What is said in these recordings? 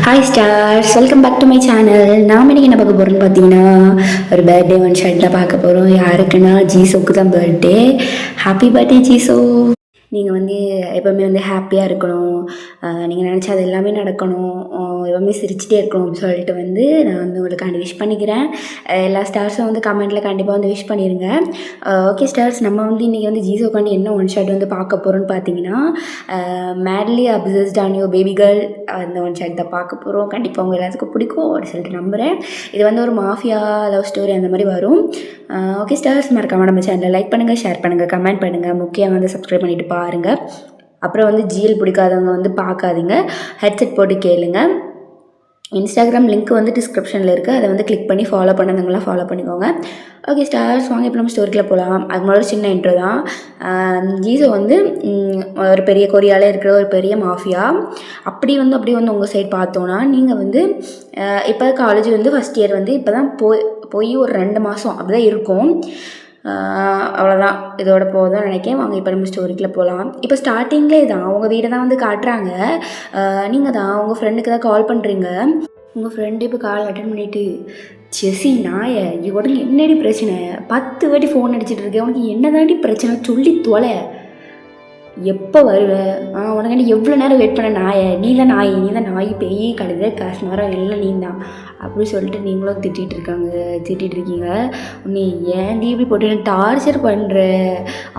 Hi stars, welcome back to my channel. நாம் இன்றைக்கி என்ன பார்க்க போகிறோம்னு பார்த்தீங்கன்னா, ஒரு பர்த்டே ஒன் ஷாட் தான் பார்க்க போகிறோம். யாருக்குன்னா ஜீசோக்கு தான் பர்த்டே. Happy birthday ஜீசோ. நீங்கள் எப்போவுமே ஹாப்பியாக இருக்கணும், நீங்கள் நினச்சா அது எல்லாமே நடக்கணும், எப்போவுமே சிரிச்சிட்டே இருக்கணும் சொல்லிட்டு நான் உங்களுக்காண்டி விஷ் பண்ணிக்கிறேன். எல்லா ஸ்டார்ஸும் கமெண்ட்டில் கண்டிப்பாக விஷ் பண்ணிடுங்க. ஓகே ஸ்டார்ஸ், நம்ம இன்றைக்கி ஜீசோக்காண்டி என்ன ஒன் ஷாட் பார்க்க போகிறோன்னு பார்த்தீங்கன்னா, madly obsessed on your baby girl அந்த ஒன் ஷாட் தான் பார்க்க போகிறோம். கண்டிப்பாக உங்கள் எல்லாத்துக்கும் பிடிக்கும் அப்படின்னு சொல்லிட்டு நம்புகிறேன். இது ஒரு மாஃபியா லவ் ஸ்டோரி அந்த மாதிரி வரும். ஓகே ஸ்டார்ஸ், மறக்காமல் நம்ம சேனலை லைக் பண்ணுங்கள், ஷேர் பண்ணுங்கள், கமெண்ட் பண்ணுங்கள், முக்கியம் சப்ஸ்கிரைப் பண்ணிவிட்டு பாருங்கள். அப்புறம் ஜிஎல் பிடிக்காதவங்க பார்க்காதீங்க, ஹெட்செட் போட்டு கேளுங்க. இன்ஸ்டாகிராம் லிங்க் டிஸ்கிரிப்ஷனில் இருக்குது, அதை கிளிக் பண்ணி ஃபாலோ பண்ணதுங்களாம் ஃபாலோ பண்ணிக்கோங்க. ஓகே ஸ்டார்ஸ், வாங்க இப்போ நம்ம ஸ்டோரிக்குள்ளே போகலாம். அது மாதிரி சின்ன இன்ட்ரோ தான். ஜீசோ ஒரு பெரிய கொரியாவில் இருக்கிற ஒரு பெரிய மாஃபியா. அப்படி உங்கள் சைட் பார்த்தோன்னா நீங்கள் இப்போ காலேஜ் ஃபஸ்ட் இயர் இப்போ தான் போய் ஒரு 2 மாதம் அப்படி தான் இருக்கும். அவ்வளோதான், இதோட போதும் நினைக்கிறேன். வாங்க இப்போ நம்ம ஸ்டோரிக்குள்ளே போகலாம். இப்போ ஸ்டார்டிங்லேயே தான் அவங்க வீடை தான் காட்டுறாங்க. நீங்கள் தான் உங்கள் ஃப்ரெண்டுக்கு தான் கால் பண்ணுறீங்க. உங்கள் ஃப்ரெண்டு இப்போ கால் அட்டன் பண்ணிவிட்டு, ஜெஸி நாய, உனக்கு என்னடி பிரச்சனை? 10 வாட்டி ஃபோன் அடிச்சிட்டு இருக்கேன், உனக்கு என்ன தாண்டி பிரச்சனை சொல்லி தொலை, எப்போ வருவேன்? உனக்காண்டி எவ்வளோ நேரம் வெயிட் பண்ண நாயை, நீ தான் நாய் பேய் கழுத காசு மரம் எல்லாம் நீ தான் அப்படி சொல்லிட்டு நீங்களும் திட்டிகிட்டு இருக்கீங்க. நீ ஏன்டி இப்படி போட்டு டார்ச்சர் பண்ணுற?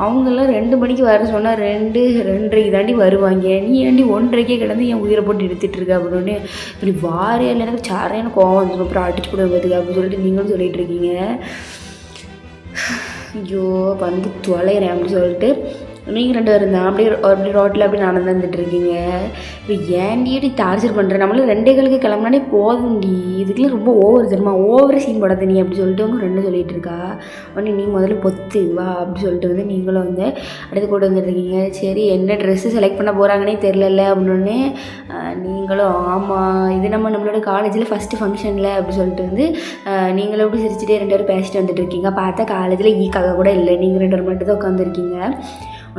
அவங்கெல்லாம் 2 மணிக்கு வர சொன்னால் 2:30 தாண்டி வருவாங்க, நீ ஏன்டி 1:30 கிடந்து என் உயிரை போட்டு எடுத்துகிட்ருக்க அப்படின்னு இப்படி வாரே இல்லை, எனக்கு சாரையான கோவம் வந்துடும், அப்புறம் அடிச்சு கொடுக்குறதுக்கு அப்படின்னு சொல்லிட்டு நீங்களும் சொல்லிகிட்டு இருக்கீங்க. ஐயோ தொலைகிறேன் அப்படின்னு சொல்லிட்டு நீங்கள் 2 பேரும் தான் அப்படி ரோட்டில் அப்படி நடந்து வந்துட்டுருக்கீங்க. இப்போ ஏன்டி டார்ச்சர் பண்ணுற? நம்மளும் 2:15 கிளம்புனாலே போதும்டி, இதுக்குலாம் ரொம்ப ஓவர் தெரியுமா, ஓவர சீன் போடாத நீ அப்படி சொல்லிட்டு அவங்க 2 சொல்லிகிட்டு இருக்கா. உடனே நீ முதல்ல பொத்து வா அப்படி சொல்லிட்டு நீங்களும் அடுத்து கூட வந்துட்டுருக்கீங்க. சரி, என்ன ட்ரெஸ்ஸு செலக்ட் பண்ண போகிறாங்கன்னே தெரில அப்படின்னு நீங்களும் ஆமாம், இது நம்மளோட காலேஜில் ஃபஸ்ட்டு ஃபங்க்ஷனில் அப்படி சொல்லிட்டு நீங்களும் அப்படி சிரிச்சுட்டே 2 பேரும் பேசிட்டு வந்துட்டுருக்கீங்க. பார்த்தா காலேஜில் ஈக்காக கூட இல்லை, நீங்கள் 2 பேர் மட்டும் தான் உட்காந்துருக்கீங்க.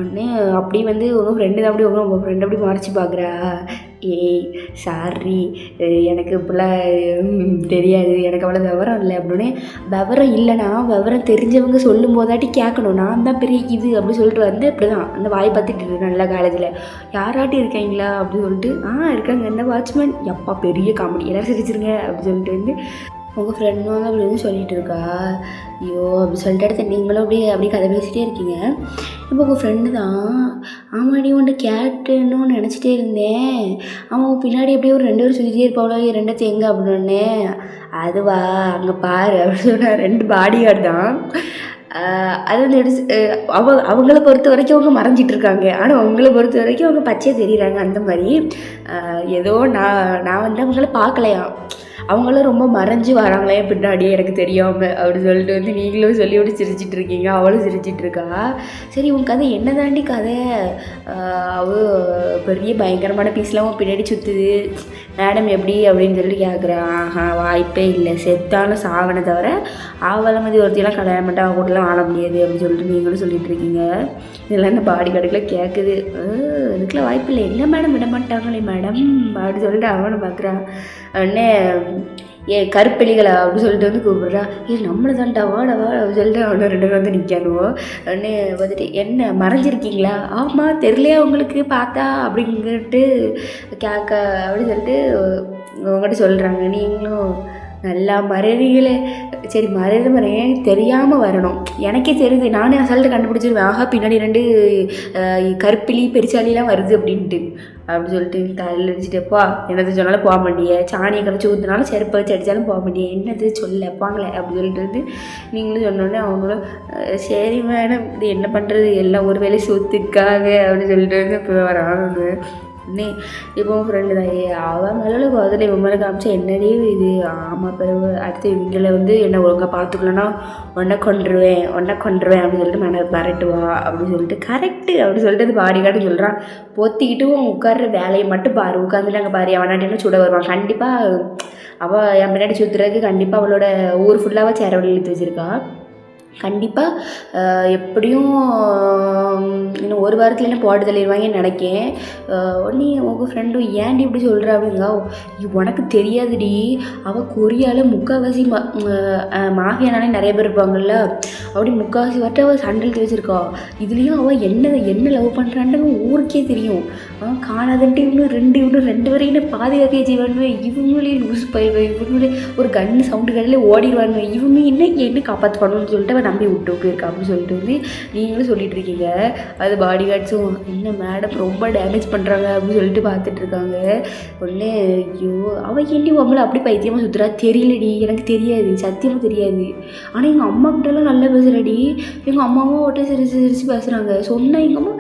உடனே அப்படி உங்கள் ஃப்ரெண்டு தான் அப்படி உங்கள் ஃப்ரெண்டு அப்படி மறைச்சி பார்க்குறா. ஏய் சாரி, எனக்கு இப்படிலாம் தெரியாது, எனக்கு அவ்வளோ விவரம் இல்லை அப்படின்னு. விவரம் இல்லைனா விவரம் தெரிஞ்சவங்க சொல்லும் போதாட்டி கேட்கணும், நான் தான் பெரிய இது அப்படி சொல்லிட்டு இப்படி தான் அந்த வாய் பார்த்துட்டு இருக்கேன். நல்லா காலேஜில் யாராட்டி இருக்கீங்களா அப்படி சொல்லிட்டு இருக்காங்க இந்த வாட்ச்மேன், எப்பா பெரிய காமெடி, எல்லோரும் சிரிச்சிருங்க அப்படி சொல்லிட்டு உங்கள் ஃப்ரெண்டும் அப்படி சொல்லிகிட்டு இருக்கா. ஐயோ அப்படி சொல்லிட்டு அடுத்து நீங்களும் அப்படி கதை பேசிகிட்டே இருக்கீங்க. இப்போ உங்கள் ஃப்ரெண்டு தான், ஆமாடி உன்ட்டு கேட்டுன்னு நினச்சிட்டே இருந்தேன், அவன் பின்னாடி எப்படியே ஒரு 2 பேர் சுற்றிட்டே இருப்பாங்களோ, 2 எங்கே அப்படின்னு. அதுவா அங்கே பாரு அப்படின்னு சொன்னால் 2 பாடி கார்டு தான். அது எடுத்து அவங்கள பொறுத்த வரைக்கும் அவங்க மறைஞ்சிட்டு இருக்காங்க, ஆனால் அவங்கள பொறுத்த வரைக்கும் அவங்க பச்சையாக தெரியுறாங்க. அந்த மாதிரி ஏதோ நான் அவங்கள பார்க்கலையா, அவங்களும் ரொம்ப மறைஞ்சு வராங்களே பின்னாடியே எனக்கு தெரியாமல் அப்படி சொல்லிட்டு நீங்களும் சொல்லி விட்டு சிரிச்சிட்டு இருக்கீங்க. அவளும் சிரிச்சிட்டு இருக்கா. சரி, உன் கதை என்ன தாண்டி கதை? பெரிய பயங்கரமான பீஸ்லாம் பின்னாடி சுற்றுது, மேடம் எப்படி அப்படின்னு சொல்லிட்டு கேட்குறான். வாய்ப்பே இல்லை, செத்தாலும் சாவனை தவிர அவளை மாதிரி ஒருத்தையெல்லாம் கல்யாணம் பண்ணிட்டு அவள் கூடலாம் வாழ முடியாது அப்படின்னு சொல்லிட்டு நீங்களும் சொல்லிட்டு இருக்கீங்க. இதெல்லாம் இந்த பாடி கடைக்குள்ள கேட்குது. இதுக்கெல்லாம் வாய்ப்பு இல்லை, இல்லை மேடம் விட மாட்டாங்களே மேடம் அப்படின்னு சொல்லிட்டு அவனை பார்க்குறான். உடனே கருப்பெளிகளை அப்படி சொல்லிட்டு கூப்பிட்றா. நம்மளை தான்டா வாடா அப்படின்னு சொல்லிட்டு அவனை 2 பேரும் நிற்கணும். உடனே என்ன மறைஞ்சிருக்கீங்களா? ஆமாம் தெரியலையா உங்களுக்கு பார்த்தா அப்படிங்கிட்டு கேட்க அப்படின்னு சொல்லிட்டு உங்கள்கிட்ட சொல்கிறாங்க. நீங்களும் நல்லா மறைறீங்களே. சரி, மறைய தெரியாமல் வரணும், எனக்கே தெரியுது, நானே அசால்ட்டு கண்டுபிடிச்சிருவேன். ஆகா பின்னாடி 2 கருப்பிலி பெருச்சாலிலாம் வருது அப்படின்ட்டு அப்படி சொல்லிட்டு தலையில் அடிச்சுட்டேப்பா, என்னது சொன்னாலும் போக மாட்டியே, சாணியை கரைச்சி ஊற்றினாலும் செருப்பை வச்சு அடித்தாலும் போக மாட்டியே, என்னது சொல்ல போங்களே அப்படி சொல்லிட்டு நீங்களும் சொன்னோடனே அவங்களும் சரி மேடம் இது என்ன பண்ணுறது, எல்லாம் ஒரு வேலை சொத்துக்காக அப்படின்னு சொல்லிட்டு இப்போ வராங்க. இப்போ ஃப்ரெண்டு தான், அவன் மேலே அதில் இவன் மேலே காமிச்சா என்னடி இது? ஆமாம், பிறகு அடுத்து இவங்களை என்னை ஒழுங்காக பார்த்துக்கலன்னா ஒன்றை கொண்டுருவேன் அப்படின்னு சொல்லிட்டு மிரட்டுவா அப்படின்னு சொல்லிட்டு கரெக்டு அப்படி சொல்லிட்டு அது பாடி காட்டு சொல்கிறான். பொத்திக்கிட்டும் உட்கார்ற வேலையை மட்டும் பாரு, உட்காந்துட்டு அங்கே பாரு, அவனாட்டின்னு சுட வருவான். கண்டிப்பாக அவள் என் பின்னாடி சுற்றுறதுக்கு கண்டிப்பாக அவளோட ஊர் ஃபுல்லாக சேர வழி இழுத்து வச்சுருக்கா. கண்டிப்பாக எப்படியும் இன்னும் ஒரு வாரத்தில் என்ன போட்டு தள்ளிடுவாங்கன்னு நினைக்கேன். உடனே உங்கள் ஃப்ரெண்டும் ஏன்டி இப்படி சொல்கிற அப்படிங்க, உனக்கு தெரியாதுடி, அவள் கொரியாவில் முக்கால்வாசி மாஃபியானாலே நிறைய பேர் இருப்பாங்கள்ல, அப்படி முக்கால்வாசி வட்ட அவள் சண்டல் வச்சுருக்கா. இதுலேயும் அவள் என்ன லவ் பண்ணுறான்னு ஊருக்கே தெரியும். காணாதன்ட்டு இவனு ரெண்டு வரையும் பாதுகாக்க செய்வானுவே, இவங்களே லூஸ் போயிடுவேன், இவங்களே ஒரு கன்று சவுண்டு கடையிலே ஓடிடுவானுவே, இவங்க என்ன காப்பாற்றுவானுன்னு சொல்லிட்டு அவன் நம்பி விட்டு போயிருக்கா அப்படின்னு சொல்லிட்டு வந்து நீங்களும் சொல்லிட்டு இருக்கீங்க. அது பாடி கார்ட்ஸும் என்ன மேடம் ரொம்ப டேமேஜ் பண்ணுறாங்க அப்படின்னு சொல்லிட்டு பார்த்துட்டு இருக்காங்க. உடனே ஐயோ அவள் ஏண்டி உங்களை அப்படி பைத்தியமாக சுற்றுறா தெரியலடி, எனக்கு தெரியாது, சத்தியமாக தெரியாது. ஆனால் எங்கள் அம்மா கிட்டலாம் நல்லா பேசுகிறாடி, எங்கள் அம்மாவும் ஒட்ட சிரிச்சு பேசுகிறாங்க. சொன்னால் எங்கள் அம்மா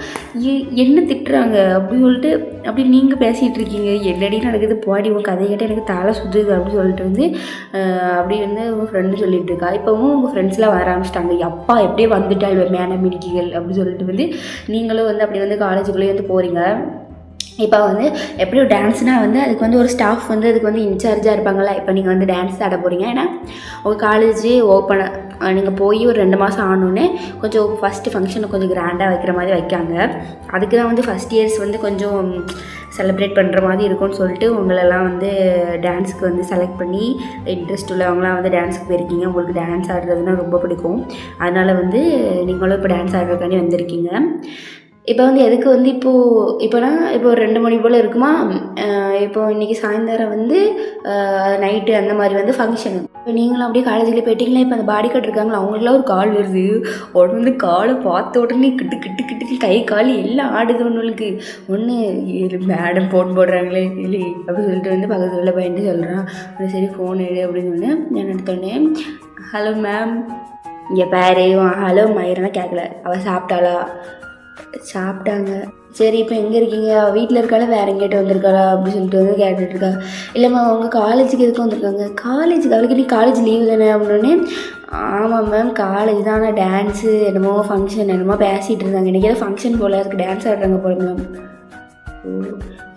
என்ன திட்டுறாங்க அப்படின்னு சொல்லிட்டு அப்படி நீங்கள் பேசிகிட்டு இருக்கீங்க. என்னடி நடக்குது போடி, உன் கதை கேட்டால் எனக்கு தலை சுற்றுது அப்படின்னு சொல்லிட்டு வந்து அப்படி வந்து உங்கள் ஃப்ரெண்டு சொல்லிட்டு இருக்கா. இப்போவும் உங்கள் ஃப்ரெண்ட்ஸ்லாம் வர ஆரம்பிச்சிட்டாங்க. அப்பா எப்படியே வந்துட்டாள் மேன மிடிக்கிகள் அப்படின்னு சொல்லிட்டு வந்து நீங்களும் வந்து அப்படி வந்து காலேஜுக்குள்ளேயே வந்து போகிறீங்க. இப்போ வந்து எப்படியும் டான்ஸ்னால் வந்து அதுக்கு வந்து ஒரு ஸ்டாஃப் வந்து அதுக்கு வந்து இன்சார்ஜாக இருப்பாங்கள்ல. இப்போ நீங்கள் வந்து டான்ஸ் ஆட போகிறீங்க, ஏன்னா உங்கள் காலேஜே ஓப்பன் நீங்கள் போய் ஒரு 2 மாதம் ஆனோடனே கொஞ்சம் ஃபஸ்ட்டு ஃபங்க்ஷனை கொஞ்சம் கிராண்டாக வைக்கிற மாதிரி வைக்காங்க. அதுக்கு தான் வந்து ஃபஸ்ட் இயர்ஸ் வந்து கொஞ்சம் செலிப்ரேட் பண்ணுற மாதிரி இருக்கும்னு சொல்லிட்டு உங்களெல்லாம் வந்து டான்ஸுக்கு வந்து செலக்ட் பண்ணி இன்ட்ரெஸ்ட் உள்ளவங்களாம் வந்து டான்ஸுக்கு போயிருக்கீங்க. உங்களுக்கு டான்ஸ் ஆடுறதுன்னா ரொம்ப பிடிக்கும், அதனால் வந்து நீங்களும் இப்போ டான்ஸ் ஆடுறதுக்காண்டி வந்திருக்கீங்க. இப்போ வந்து எதுக்கு வந்து இப்போனா இப்போ ஒரு 2 மணி போல் இருக்குமா. இப்போது இன்றைக்கி சாயந்தரம் வந்து நைட்டு அந்த மாதிரி வந்து ஃபங்க்ஷனு. இப்போ நீங்களும் அப்படியே காலேஜில் போயிட்டீங்களா. இப்போ அந்த பாடி கார்டு இருக்காங்களா, அவங்களுக்குலாம் ஒரு கால் வருது. உடனே வந்து காலை பார்த்த உடனே கிட்டு கை கால் எல்லாம் ஆடுது. ஒன்றுக்கு ஒன்று மேடம் ஃபோன் போடுறாங்களே இல்லை அப்படின்னு சொல்லிட்டு வந்து பக்கத்தில் உள்ள பையன்ட்டு சொல்கிறான். சரி ஃபோன் எடு அப்படின்னு சொன்னேன். நான் எடுத்தோடனே ஹலோ மேம் இங்கே பேரு ஹலோ மயிரனா கேட்கல. அவள் சாப்பிட்டாளா? சாப்பிட்டாங்க. சரி இப்போ எங்கே இருக்கீங்க? வீட்டில் இருக்காளா வேறு எங்கேட்டு வந்திருக்காளா அப்படின்னு சொல்லிட்டு வந்து கேட்டுட்ருக்கா. இல்லைம்மா அவங்க காலேஜுக்கு எதுக்கு வந்திருக்காங்க? காலேஜுக்கு அவளுக்கு நீ காலேஜ் லீவு தானே அப்படின்னே. ஆமாம் மேம் காலேஜ் தான், ஆனால் டான்ஸு என்னமோ ஃபங்க்ஷன் என்னமோ பேசிகிட்டு இருந்தாங்க. இன்றைக்கி ஏதோ ஃபங்க்ஷன் போல் இருக்குது, டான்ஸ் ஆடுறாங்க போல மேம். ஓ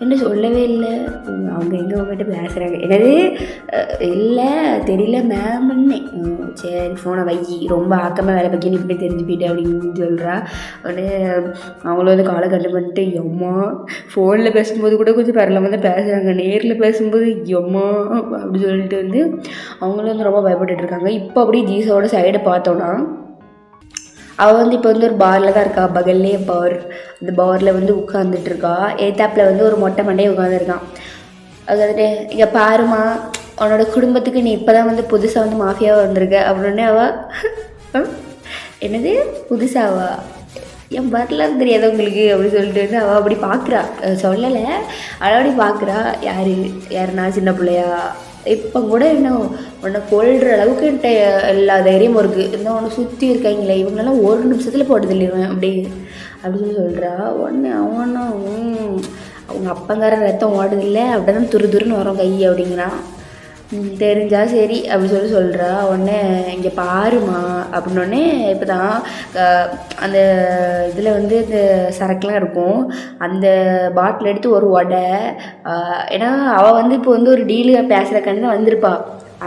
என்ன சொல்லவே இல்லை. அவங்க எங்கே உங்கள்கிட்ட பேசுகிறாங்க என்னது? இல்லை தெரியல மேம்னே. சரி ஃபோனை வை, ரொம்ப ஆக்கமாக வேலை பற்றி இப்படி தெரிஞ்சு போயிட்டு அப்படின்னு சொல்கிறா. உடனே அவங்களும் வந்து காலை கண்டு பண்ணிட்டு எம்மா ஃபோனில் பேசும்போது கூட கொஞ்சம் பரவாயில்லாம தான் பேசுகிறாங்க, நேரில் பேசும்போது எம்மா அப்படி சொல்லிட்டு வந்து அவங்களும் வந்து ரொம்ப பயப்பட்டுருக்காங்க. இப்போ அப்படியே ஜீஸோட சைடை பார்த்தோன்னா அவள் வந்து இப்போ வந்து ஒரு பாரில் தான் இருக்கா, பகல்லே பார். அந்த பாரில் வந்து உட்காந்துட்ருக்கா. ஏத்தாப்பில் வந்து ஒரு மொட்டை மண்டையை உட்காந்துருக்கான். அது வந்துட்டு இங்கே பாருமா உன்னோட குடும்பத்துக்கு நீ இப்போ தான் வந்து புதுசாக வந்து மாஃபியாவாக வந்திருக்க அப்படின்னு. அவள் என்னது புதுசாவா, என் வரலாறு தெரியாத உங்களுக்கு அப்படின்னு சொல்லிட்டு வந்து அவள் அப்படி பார்க்குறா. சொல்லலை அவள் அப்படி பார்க்குறா. யாருன்னா சின்ன பிள்ளையா? இப்போ கூட இன்னும் உன்னை கொள்கிற அளவுக்கு என்கிட்ட எல்லா தைரியமும் இருக்குது. இன்னும் ஒன்று சுற்றி இருக்காங்களே இவங்களெல்லாம் ஒரு நிமிஷத்தில் போட்டு தள்ளிடுவேன் அப்படின்னு சொல்கிறா. உடனே அவனா அவங்க அப்பங்கார ரத்தம் ஓடுதில்லை அப்படி தான் துருன்னு வரும் கை அப்படிங்கிறான். தெரிஞ்சா சரி அப்படி சொல்கிறா. உடனே இங்கே பாருமா அப்படின்னோடனே இப்போ தான் அந்த இதில் வந்து இந்த சரக்குலாம் இருக்கும், அந்த பாட்டில் எடுத்து ஒரு உடை. ஏன்னா அவள் வந்து இப்போ வந்து ஒரு டீலு பேசுகிறக்காண்டி தான் வந்திருப்பா.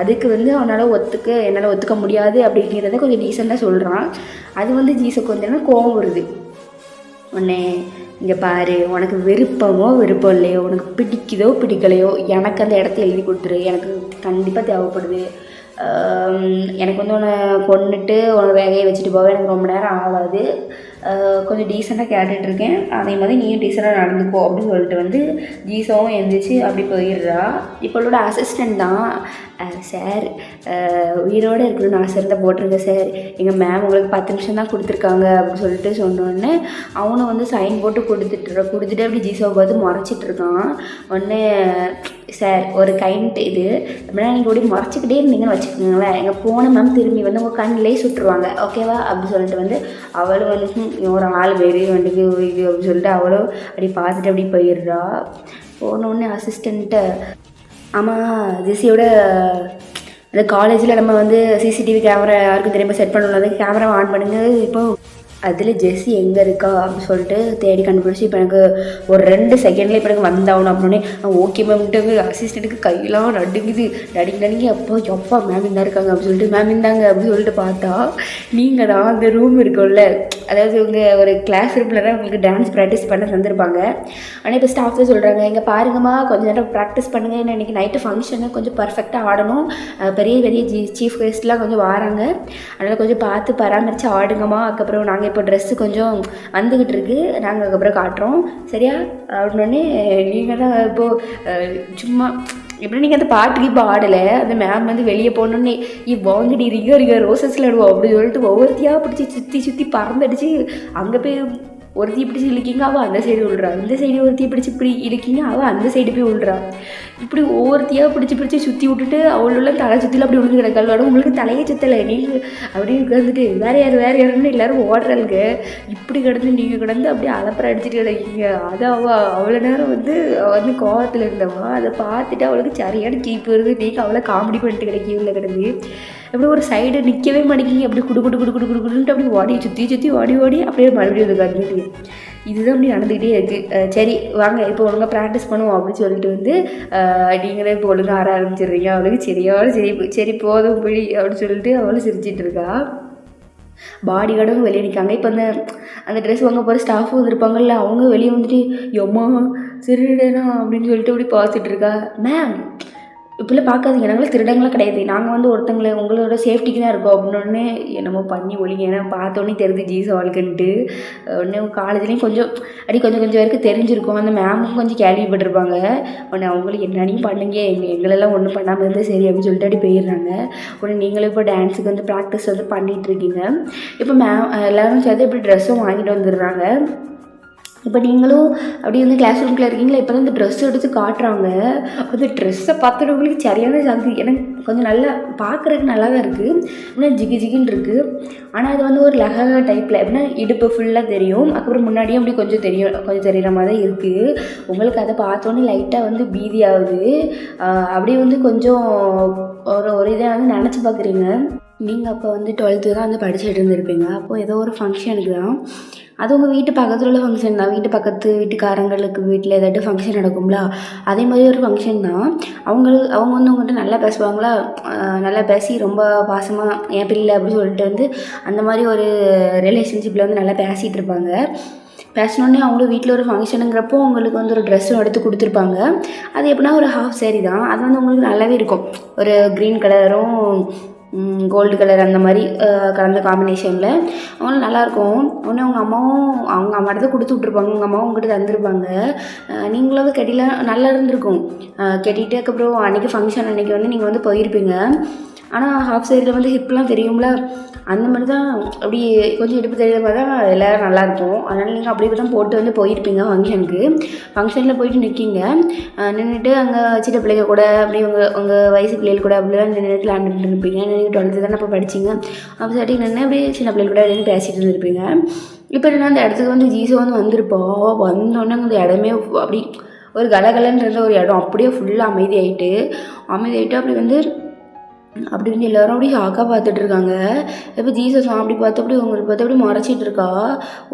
அதுக்கு வந்து என்னால் ஒத்துக்க முடியாது அப்படிங்கிறத கொஞ்சம் டீசெண்டாக சொல்கிறான். அது வந்து ஜீஸுக்கு வந்து கோவம் வருது. உடனே இங்கே பாரு உனக்கு விருப்பம் இல்லையோ, உனக்கு பிடிக்குதோ பிடிக்கலையோ எனக்கு அந்த இடத்த எழுதி கொடுத்துரு, எனக்கு கண்டிப்பாக தேவைப்படுது. எனக்கு வந்து உன்னை கொண்டுட்டு உன்னை வேகையை வச்சுட்டு போக எனக்கு ரொம்ப நேரம் ஆகாது. கொஞ்சம் டீசெண்டாக கேட்டுட்ருக்கேன், அதே மாதிரி நீயும் டீசெண்டாக நடந்துக்கோ அப்படின்னு சொல்லிட்டு வந்து ஜீஸாவும் எழுந்திரிச்சு அப்படி போயிடுறா. இப்போளோட அசிஸ்டண்ட் தான். சார் உயிரோடு இருக்கணும்னு ஆசை இருந்தால் போட்டிருங்க சார், எங்கள் மேம் உங்களுக்கு 10 நிமிஷம் தான் கொடுத்துருக்காங்க அப்படின்னு சொல்லிட்டு சொன்னோடனே அவனும் வந்து சைன் போட்டு கொடுத்துட்டு அப்படி ஜீஸாவை பார்த்து முறைச்சிட்ருக்கான். உடனே சார் ஒரு கைண்ட் இது அப்படின்னா நீங்கள் இப்படி முறைச்சிக்கிட்டே இருந்தீங்கன்னு வச்சுக்கோங்களேன், எங்கள் போன மேம் திரும்பி வந்து உங்கள் கண்ணிலே சுட்டுருவாங்க ஓகேவா அப்படின்னு சொல்லிட்டு வந்து அவளும் வந்து ஒரு ஆள் வேறு வந்துட்டு இது அப்படின்னு சொல்லிட்டு அவளும் அப்படி பார்த்துட்டு அப்படி போயிடுறா. போனோடனே அசிஸ்டண்ட்டை ஆமாம் ஜெஸியோட அந்த காலேஜில் நம்ம வந்து சிசிடிவி கேமரா யாருக்கும் தெரியாமல் செட் பண்ணணும், கேமரா ஆன் பண்ணுங்க இப்போ அதில் ஜெஸ்ஸி எங்கே இருக்கா அப்படின்னு சொல்லிட்டு தேடி கண்டுபிடிச்சி இப்போ எனக்கு ஒரு 2 செகண்டில் இப்போ எனக்கு வந்தாகணும் அப்படின்னே ஓகே மேம்கிட்ட அசிஸ்டண்ட்டுக்கு கையெல்லாம் நடுங்கி எப்பா மேம் இந்தா இருக்காங்க அப்படின்னு சொல்லிட்டு மேம் இந்தாங்க அப்படின்னு சொல்லிட்டு பார்த்தா நீங்கள் தான் அந்த ரூம் இருக்கும்ல, அதாவது உங்கள் ஒரு கிளாஸ் ரூமில் தான் உங்களுக்கு டான்ஸ் ப்ராக்டிஸ் பண்ண தந்திருப்பாங்க. ஆனால் இப்போ ஸ்டாஃப் தான் சொல்கிறாங்க, இங்கே பாருங்கம்மா கொஞ்சம் நேரம் ப்ராக்டிஸ் பண்ணுங்கள், ஏன்னா இன்றைக்கி நைட்டு ஃபங்க்ஷனு கொஞ்சம் பர்ஃபெக்டாக ஆடணும், பெரிய பெரிய சீஃப் கெஸ்ட்லாம் கொஞ்சம் வராங்க, அதனால் கொஞ்சம் பார்த்து பராமரித்து ஆடுங்கம்மா. அதுக்கப்புறம் நாங்கள் இப்போ ட்ரெஸ்ஸு கொஞ்சம் வந்துக்கிட்டு இருக்குது, நாங்கள் அதுக்கப்புறம் காட்டுறோம் சரியா அப்படின்னே. நீங்கள் தான் இப்போது சும்மா எப்படி நீங்கள் அந்த பாட்டுக்கு இப்போ ஆடலை, அந்த மேம் வந்து வெளியே போனோன்னே வாங்கடி ரிகர் ரோசஸில் ஆடுவோம் அப்படின்னு சொல்லிட்டு ஒவ்வொருத்தையாக பிடிச்சி சுற்றி பறந்தடிச்சு அங்கே போய் ஒருத்தி பிடிச்சி இழுக்கிங்க, அவள் அந்த சைடு விழுறா, இந்த சைடு ஒருத்தி பிடிச்சி இப்படி இழுக்கிங்க, அவள் அந்த சைடு போய் விழுறா. இப்படி ஒவ்வொருத்தையாக பிடிச்சி சுற்றி விட்டுட்டு அவளுள்ள தலை சுற்றில அப்படி விழுந்து கிடக்காள். உங்களுக்கு தலையை சுற்றலை, நீங்கள் அப்படியே உட்காந்துட்டு வேறு யாருன்னு எல்லோரும் ஓடுறாளுங்க. இப்படி கிடந்து நீங்கள் கிடந்து அப்படியே அலப்பறை அடிச்சுட்டு கிடக்கீங்க. அது அவ்வளோ நேரம் வந்து கோவத்தில் இருந்தவா, அதை பார்த்துட்டு அவளுக்கு சரியான கீப்பு வருது. நீங்கள் அவளை காமெடி பண்ணிட்டு கிடைக்கல கிடந்து அப்படி ஒரு சைடு நிற்கவே மாட்டேங்கிங்க. அப்படி குடுன்ட்டு அப்படி ஓடி சுற்றி ஓடி அப்படியே மறுபடியும் உட்காந்துட்டு இதுதான் அப்படி நடந்துக்கிட்டே இருக்குது. சரி வாங்க இப்போ ஒழுங்காக ப்ராக்டிஸ் பண்ணுவோம் அப்படின்னு சொல்லிட்டு வந்து நீங்களே இப்போ ஒழுங்காக ஆட ஆரம்பிச்சிடுறீங்க. அவளுக்கு சரி போதும் பிடி அப்படின்னு சொல்லிட்டு அவளும் சிரிச்சிட்டு இருக்கா. பாடி கார்டும் வெளியே நிற்காங்க. இப்போ அந்த ட்ரெஸ் வாங்க போகிற ஸ்டாஃபும் வந்துருப்பாங்கல்ல, அவங்க வெளியே வந்துட்டு எம்மா திருடனா அப்படின்னு சொல்லிட்டு அப்படி பார்த்துட்டு இருக்கா. மேம் இப்படிலாம் பார்க்காதீங்க, நாங்களும் திருடங்களாம் கிடையாது, நாங்கள் வந்து ஒருத்தங்களை உங்களோட சேஃப்டிக்கு தான் இருக்கோம் அப்படின்னு என்னமோ பண்ணி ஒழிங்க. ஏன்னா பார்த்தோன்னே தெரிஞ்சு ஜீஸ் வாழ்க்கைன்ட்டு உடனே காலேஜ்லேயும் கொஞ்சம் கொஞ்சம் வரைக்கும் தெரிஞ்சிருக்கும். அந்த மேமும் கொஞ்சம் கேள்விப்பட்டிருப்பாங்க. உடனே அவங்களுக்கு என்னன்னையும் பண்ணுங்க, எங்களெல்லாம் ஒன்றும் பண்ணாமல் இருந்தால் சரி அப்படின்னு சொல்லிட்டு அப்படி போயிடுறாங்க. உடனே நீங்களும் இப்போ டான்ஸுக்கு வந்து ப்ராக்டிஸ் வந்து பண்ணிகிட்ருக்கீங்க. இப்போ எல்லோரும் சேர்த்து இப்படி ட்ரெஸ்ஸும் வாங்கிட்டு வந்துடுறாங்க. இப்போ நீங்களும் அப்படி வந்து கிளாஸ் ரூம்குள்ளே இருக்கீங்களா, இப்போ தான் இந்த ட்ரெஸ் எடுத்து காட்டுறாங்க. அந்த ட்ரெஸ்ஸை பார்த்துட்டவங்களுக்கு சரியான சாக்கு. எனக்கு கொஞ்சம் நல்லா பார்க்குறதுக்கு நல்லா தான் இருக்குது, இன்னும் ஜிகின்னு இருக்குது. ஆனால் அது வந்து ஒரு லெஹங்கா டைப்பில் எப்படின்னா இடுப்பு ஃபுல்லாக தெரியும், அப்புறம் முன்னாடியும் அப்படி கொஞ்சம் தெரிகிற மாதிரி தான் இருக்குது. உங்களுக்கு அதை பார்த்தோன்னே லைட்டாக வந்து பீதி ஆகுது. அப்படியே வந்து கொஞ்சம் ஒரு இதை வந்து நினச்சி பார்க்குறீங்க. நீங்கள் அப்போ வந்து 12th தான் வந்து படிச்சுட்டு இருந்திருப்பீங்க. அப்போது ஏதோ ஒரு ஃபங்க்ஷனுக்கு தான், அது உங்கள் வீட்டு பக்கத்தில் உள்ள ஃபங்க்ஷன் தான். வீட்டுக்காரங்களுக்கு வீட்டில் ஏதாட்டும் ஃபங்க்ஷன் நடக்கும்ல, அதே மாதிரி ஒரு ஃபங்க்ஷன் தான். அவங்க வந்து உங்கள்கிட்ட நல்லா பேசுவாங்களா, நல்லா பேசி ரொம்ப பாசமாக என் பிள்ளை அப்படின்னு சொல்லிட்டு வந்து அந்த மாதிரி ஒரு ரிலேஷன்ஷிப்பில் வந்து நல்லா பேசிகிட்டு இருப்பாங்க. பேசினோடனே அவங்களும் வீட்டில் ஒரு ஃபங்க்ஷனுங்கிறப்போ உங்களுக்கு வந்து ஒரு ட்ரெஸ்ஸும் எடுத்து கொடுத்துருப்பாங்க. அது எப்படின்னா ஒரு ஹாஃப் சாரி தான். அது வந்து உங்களுக்கு நல்லாவே இருக்கும், ஒரு க்ரீன் கலரும் கோல்டு கலர் அந்த மாதிரி கலந்த காம்பினேஷனில் அவங்களும் நல்லாயிருக்கும். உடனே அவங்க அம்மாட்ட தான் கொடுத்து விட்ருப்பாங்க, உங்கள் அம்மாவும் உங்கள்கிட்ட தந்துருப்பாங்க. நீங்களும் கட்டில நல்லா இருந்திருக்கும். கட்டிட்டு அதுக்கப்புறம் அன்றைக்கி ஃபங்க்ஷன் அன்றைக்கி வந்து நீங்கள் வந்து போயிருப்பீங்க. ஆனால் ஹாஃப் சைடில் வந்து ஹிப்லாம் தெரியும்ல, அந்த மாதிரி தான் அப்படி கொஞ்சம் இடுப்பு தெரியாத மாதிரி தான் எல்லோரும் நல்லாயிருக்கும். அதனால் நீங்கள் அப்படி தான் போட்டு வந்து போயிருப்பீங்க ஃபங்க்ஷனுக்கு. ஃபங்க்ஷனில் போயிட்டு நிற்கிங்க, நின்றுட்டு அங்கே சின்ன பிள்ளைங்க கூட அப்படி உங்கள் வயசு பிள்ளைகள் கூட அப்படிலாம் நின்றுட்டு விளாண்டுட்டு இருப்பீங்க. நீங்கள் 12th தானே அப்போ படிச்சிங்க, அப்போ சாட்டி நின்று அப்படியே சின்ன பிள்ளைகள் கூட அப்படின்னு பேசிகிட்டு இருந்திருப்பீங்க. இப்போ என்ன அந்த இடத்துக்கு வந்து ஜீசோ வந்து வந்திருப்போம். வந்தோடனே அந்த இடமே அப்படி ஒரு கலகலன்னு இருந்த ஒரு இடம் அப்படியே ஃபுல்லாக அமைதியாகிட்டு அப்படி வந்து எல்லோரும் அப்படி ஷாக்காக பார்த்துட்ருக்காங்க. இப்போ ஜீசஸ் அப்படி அப்படி உங்களுக்கு பார்த்து அப்படி மறைச்சிட்டு இருக்கா.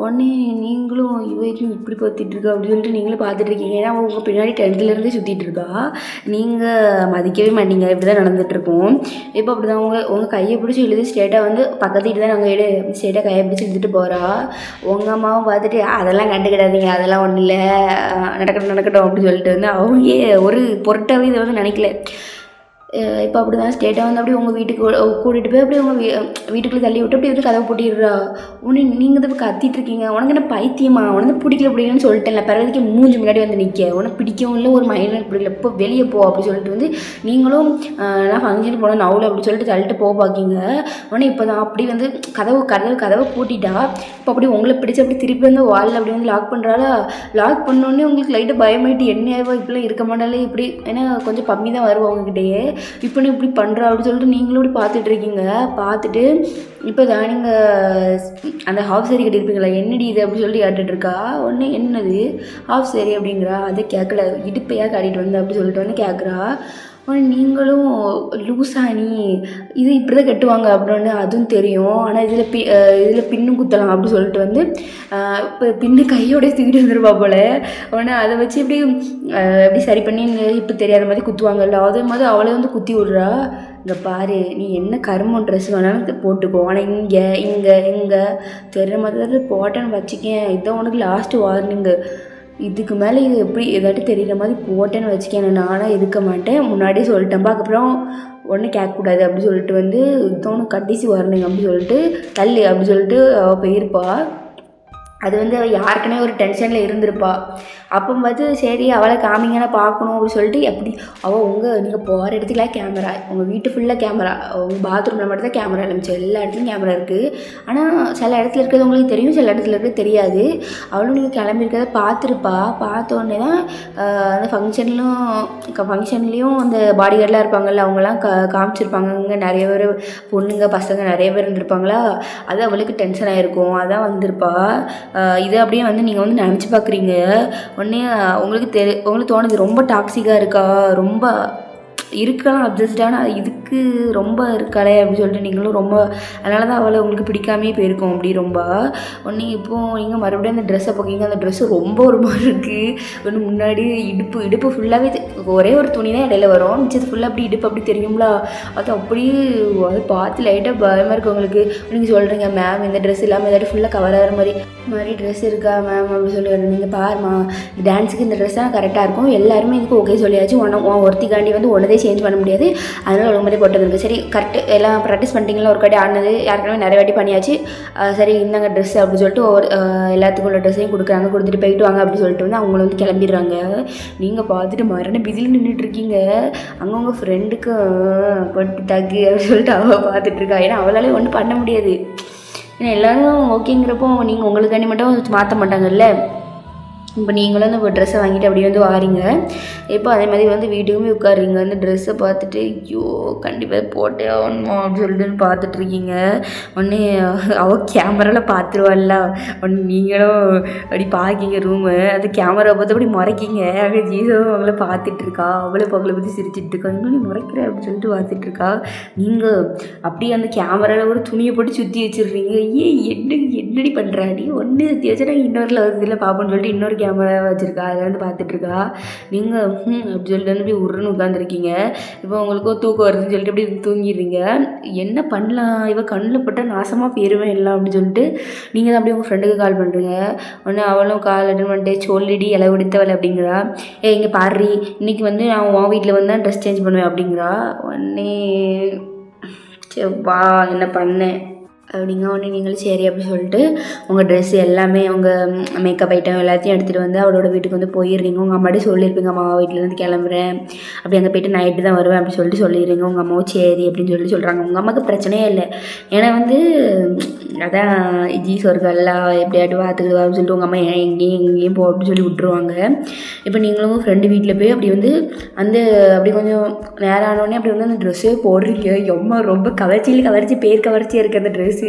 உடனே நீங்களும் இவக்கும் இப்படி பார்த்துட்ருக்கா அப்படின்னு சொல்லிட்டு நீங்களும் பார்த்துட்ருக்கீங்க. ஏன்னா உங்கள் பின்னாடி 10th சுற்றிட்டு இருக்கா, நீங்கள் மதிக்கவே மாட்டீங்க. இப்படி தான் நடந்துகிட்ருக்கோம். இப்போ அப்படி தான் உங்கள் கையை பிடிச்சி இழுது ஸ்ட்ரெயிட்டாக வந்து பக்கத்துக்கிட்டு தான் நாங்கள் அப்படி ஸ்ட்ரெயிட்டாக கையை பிடிச்சி இழுத்துட்டு போகிறா. உங்கள் அம்மாவும் பார்த்துட்டு அதெல்லாம் கண்டுக்கிடாதீங்க, அதெல்லாம் ஒன்றும் இல்லை, நடக்கட்டும் அப்படின்னு சொல்லிட்டு வந்து அவங்க ஒரு பொருட்டாகவே இதை வந்து நினைக்கல. இப்போ அப்படி தான் ஸ்டேட்டாக வந்து அப்படி உங்கள் வீட்டுக்கு கூட்டிகிட்டு போய் அப்படி உங்கள் வீட்டுக்குள்ளே தள்ளி விட்டு அப்படி வந்து கதவை போட்டிடுறா. உடனே நீங்கள் தான் கத்திட்டுருக்கீங்க, உனக்கு என்ன பைத்தியமா, உனக்கு பிடிக்கலன்னு சொல்லிட்டேன்ல, பிறகு மூஞ்சி முன்னாடி வந்து நிற்க, உனக்கு பிடிக்கவும் இல்லை, ஒரு மைனர் பிடிக்கல, இப்போ வெளியே போ அப்படி சொல்லிட்டு வந்து நீங்களும் நான் ஃபங்க்ஷன் போனேன் நவுல அப்படி சொல்லிட்டு தள்ளிட்டு பார்க்கிங்க. உடனே இப்போ தான் அப்படி வந்து கதவை பூட்டிட்டா. இப்போ அப்படி உங்களை பிடிச்சி அப்படி திருப்பி வந்து வாலில் அப்படி வந்து லாக் பண்ணுறாளா. லாக் பண்ணோடனே உங்களுக்கு லைட்டாக பயமாயிட்டு என்னவோ இப்படிலாம் இருக்க மாட்டாலே இப்படி, ஏன்னா கொஞ்சம் கம்மி தான் வருவோம் அவங்ககிட்டயே. இப்போ நீ இப்படி பண்ணுறா அப்படின்னு சொல்லிட்டு நீங்களும் இப்படி பார்த்துட்ருக்கீங்க. பார்த்துட்டு இப்போ தான் நீங்கள் அந்த ஹாஃப் சாரி கட்டியிருப்பீங்களா, என்னடி இது அப்படின்னு சொல்லிட்டு கேட்டுட்ருக்கா. உடனே என்னது ஹாஃப் சாரி அப்படிங்கிறா. அதை கேட்கல, இடுப்பையாக காட்டிட்டு வந்து அப்படி சொல்லிட்டு வந்து கேட்குறா. நீங்களும் லூஸா நீ இது இப்படி தான் கட்டுவாங்க அப்படின்னு அதுவும் தெரியும். ஆனால் இதில் பின்னும் குத்தலாம் அப்படி சொல்லிட்டு வந்து இப்போ பின்னு கையோடய தூக்கிட்டு வந்துருப்பா போல். உடனே அதை வச்சு எப்படி சரி பண்ணி இப்போ தெரியாத மாதிரி குத்துவாங்கல்ல, அதே மாதிரி அவளை வந்து குத்தி விட்றா. இங்கே பாரு, நீ என்ன கருமம் ட்ரெஸ் வேணாலும் போட்டுக்கோ, ஆனால் இங்கே தெரிகிற மாதிரி போட்டேன்னு வச்சுக்கேன், இதான் உனக்கு லாஸ்ட்டு வார்னிங்கு. இதுக்கு மேலே இது எப்படி ஏதாட்டி தெரிகிற மாதிரி போட்டேன்னு வச்சுக்கேன், நானாக இருக்க மாட்டேன், முன்னாடியே சொல்லிட்டேன்ப்பா. அதுக்கப்புறம் ஒன்றும் கேட்கக்கூடாது அப்படி சொல்லிட்டு வந்து இதோன்னு கடைசி வார்னிங் அப்படி சொல்லிட்டு தள்ளு அப்படி சொல்லிட்டு அவள் போயிருப்பா. அது வந்து அவள் யாருக்குனே ஒரு டென்ஷனில் இருந்திருப்பா. அப்போ பார்த்து சரி அவளை காமிங்கன்னா பார்க்கணும் அப்படின்னு சொல்லிட்டு எப்படி அவள் நீங்கள் போகிற இடத்துக்குலாம் கேமரா, உங்கள் வீட்டு ஃபுல்லாக கேமரா, உங்கள் பாத்ரூமில் மட்டும் தான் கேமரா இருந்துச்சு, எல்லா இடத்துலையும் கேமரா இருக்குது. ஆனால் சில இடத்துல இருக்கிறது உங்களுக்கு தெரியும், சில இடத்துல இருக்கிறது தெரியாது. அவளும் நீங்கள் கிளம்பியிருக்கிறத பார்த்துருப்பா. பார்த்தோன்னே தான் அந்த ஃபங்க்ஷன்லேயும் அந்த பாடி கார்டெலாம் இருப்பாங்கள்ல, அவங்களாம் காமிச்சிருப்பாங்க. இங்கே நிறைய பேர் பொண்ணுங்க பசங்க நிறைய பேர் இருந்திருப்பாங்களா, அது அவளுக்கு டென்ஷன் ஆகிருக்கும், அதான் வந்திருப்பா. இதை அப்படியே வந்து நீங்கள் வந்து நினச்சி பார்க்குறீங்க. உடனே உங்களுக்கு தோணுது ரொம்ப டாக்ஸிக்காக இருக்கா, ரொம்ப இருக்கலாம் அட்ஜஸ்டான, இதுக்கு ரொம்ப இருக்காளே அப்படின்னு சொல்லிட்டு நீங்களும் ரொம்ப அதனால தான் அவளை உங்களுக்கு பிடிக்காமே போயிருக்கோம் அப்படி ரொம்ப. ஒன்று இப்போது நீங்கள் மறுபடியும் அந்த ட்ரெஸ்ஸை பார்க்கிங்க, அந்த ட்ரெஸ்ஸு ரொம்ப ஒரு மாதிரி இருக்குது. ஒன்று முன்னாடி இடுப்பு ஃபுல்லாகவே ஒரே ஒரு துணி தான் இடையில வரும், மிச்சது ஃபுல்லாக அப்படி இடுப்பு அப்படி தெரியுங்களா, அது அப்படியே அதை பார்த்து லைட்டாக பயமாக இருக்குது உங்களுக்கு. நீங்கள் சொல்கிறீங்க மேம் இந்த ட்ரெஸ் இல்லாமல் ஏதாட்டி ஃபுல்லாக கவர் ஆகிற மாதிரி ட்ரெஸ் இருக்கா மேம் அப்படின்னு சொல்லி நீங்கள் பாருமா, டான்ஸுக்கு இந்த ட்ரெஸ் தான் கரெக்டாக இருக்கும், எல்லாருமே இதுக்கு ஓகே சொல்லியாச்சு, ஒருத்திக்காண்டி வந்து ஒன்றதே சேஞ்ச் பண்ண முடியாது, அதனால் ஒரு மாதிரி போட்டது சரி கரெக்டு. எல்லாம் ப்ராக்டிஸ் பண்ணிட்டீங்களா, ஒரு காட்டி ஆடினது யாருக்குமே நிறைய வாட்டி பண்ணியாச்சு, சரி இந்தாங்க ட்ரெஸ் அப்படின்னு சொல்லிட்டு எல்லாத்துக்கும் உள்ள ட்ரெஸ்ஸையும் கொடுக்குறாங்க, கொடுத்துட்டு போயிட்டு வாங்க அப்படின்னு சொல்லிட்டு வந்து அவங்கள வந்து கிளம்பிடுறாங்க. நீங்கள் பார்த்துட்டு மரண பிதில் நின்றுட்டுருக்கீங்க. அங்கே உங்கள் ஃப்ரெண்டுக்கு பட்டு தகு அப்படின்னு சொல்லிட்டு அவள் பார்த்துட்ருக்கா. ஏன்னா அவளாலே ஒன்றும் பண்ண முடியாது, ஏன்னா எல்லோரும் ஓகேங்கிறப்போ நீங்கள் உங்களுக்காண்டி மட்டும் மாற்ற மாட்டாங்கல்ல. இப்போ நீங்களும் அந்த ட்ரெஸ்ஸை வாங்கிட்டு அப்படியே வந்து வாரீங்க. இப்போ அதே மாதிரி வந்து வீட்டுக்குமே உட்காருங்க, அந்த ட்ரெஸ்ஸை பார்த்துட்டு ஐயோ கண்டிப்பாக போட்டே ஆகணுமா அப்படின்னு சொல்லிட்டு பார்த்துட்ருக்கீங்க. ஒன்று அவள் கேமராவில் பார்த்துருவாள்ல, ஒன்று நீங்களும் அப்படி பார்க்கிங்க ரூமு, அந்த கேமராவை பார்த்து அப்படி முறைக்கிங்க. அங்கே ஜீசவும் அவங்கள பார்த்துட்ருக்கா, அவளை அவங்கள பற்றி சிரிச்சிட்ருக்கா, இன்னும் நீ முறைக்கிற அப்படின்னு சொல்லிட்டு பார்த்துட்ருக்கா. நீங்கள் அப்படியே அந்த கேமராவில் ஒரு துணியை போட்டு சுற்றி வச்சிடுறீங்க. என்னடி பண்ணுறா நீ, ஒன்று சுற்றி வச்சா நாங்கள் இன்னொருல இதில் பார்ப்போன்னு சொல்லிட்டு இன்னொரு கேமரா வச்சுருக்கா, அதில் வந்து பார்த்துட்ருக்கா. நீங்கள் அப்படி சொல்லிட்டு வந்து இப்படி உருன்னு உட்காந்துருக்கீங்க. இப்போ உங்களுக்கு தூக்கம் வருதுன்னு சொல்லிட்டு அப்படி தூங்கிடுறீங்க. என்ன பண்ணலாம், இவள் கண்ணில் போட்டால் நாசமாக போயிடுவேன் எல்லாம் அப்படின்னு சொல்லிட்டு நீங்கள் தான் அப்படியே உங்கள் ஃப்ரெண்டுக்கு கால் பண்ணுறீங்க. உடனே அவளும் கால் அட்டன் பண்ணிட்டு சொல்லிடி இலை எடுத்தவள் அப்படிங்கிறா. இங்கே பாடுறி இன்றைக்கி வந்து நான் உன் வீட்டில் வந்து தான் ட்ரெஸ் சேஞ்ச் பண்ணுவேன் அப்படிங்கிறா. உடனே வா என்ன பண்ணேன் அப்படிங்க. உடனே நீங்களும் சரி அப்படின்னு சொல்லிட்டு உங்கள் ட்ரெஸ்ஸு எல்லாமே உங்கள் மேக்கப் ஐட்டம் எல்லாத்தையும் எடுத்துகிட்டு வந்து அவளோட வீட்டுக்கு வந்து போயிடுறீங்க. உங்கள் அம்மாட்டே சொல்லியிருப்பீங்க, அம்மா வீட்டிலேருந்து கிளம்புறேன், அப்படி அங்கே போய்ட்டு நைட்டு தான் வருவேன் அப்படின்னு சொல்லிட்டு சொல்லிடுறீங்க. உங்கள் அம்மாவும் சரி அப்படின்னு சொல்லிட்டு சொல்கிறாங்க. உங்கள் அம்மாவுக்கு பிரச்சனையே இல்லை, ஏன்னா வந்து அதான் ஜீஸ் ஒர்க்கெல்லாம் எப்படியாட்டு பார்த்துக்கிடுவா அப்படின்னு சொல்லிட்டு உங்கள் அம்மா எங்கேயும் போ அப்படின்னு சொல்லி விட்ருவாங்க. இப்போ நீங்களும் ஃப்ரெண்டு வீட்டில் போய் அப்படி வந்து அப்படி கொஞ்சம் நேரம் ஆனோடனே அப்படி வந்து அந்த ட்ரெஸ்ஸே போடுறீங்க. அம்மா ரொம்ப கவர்ச்சி பேர் கவர்ச்சியாக இருக்குது அந்த ட்ரெஸ்ஸு.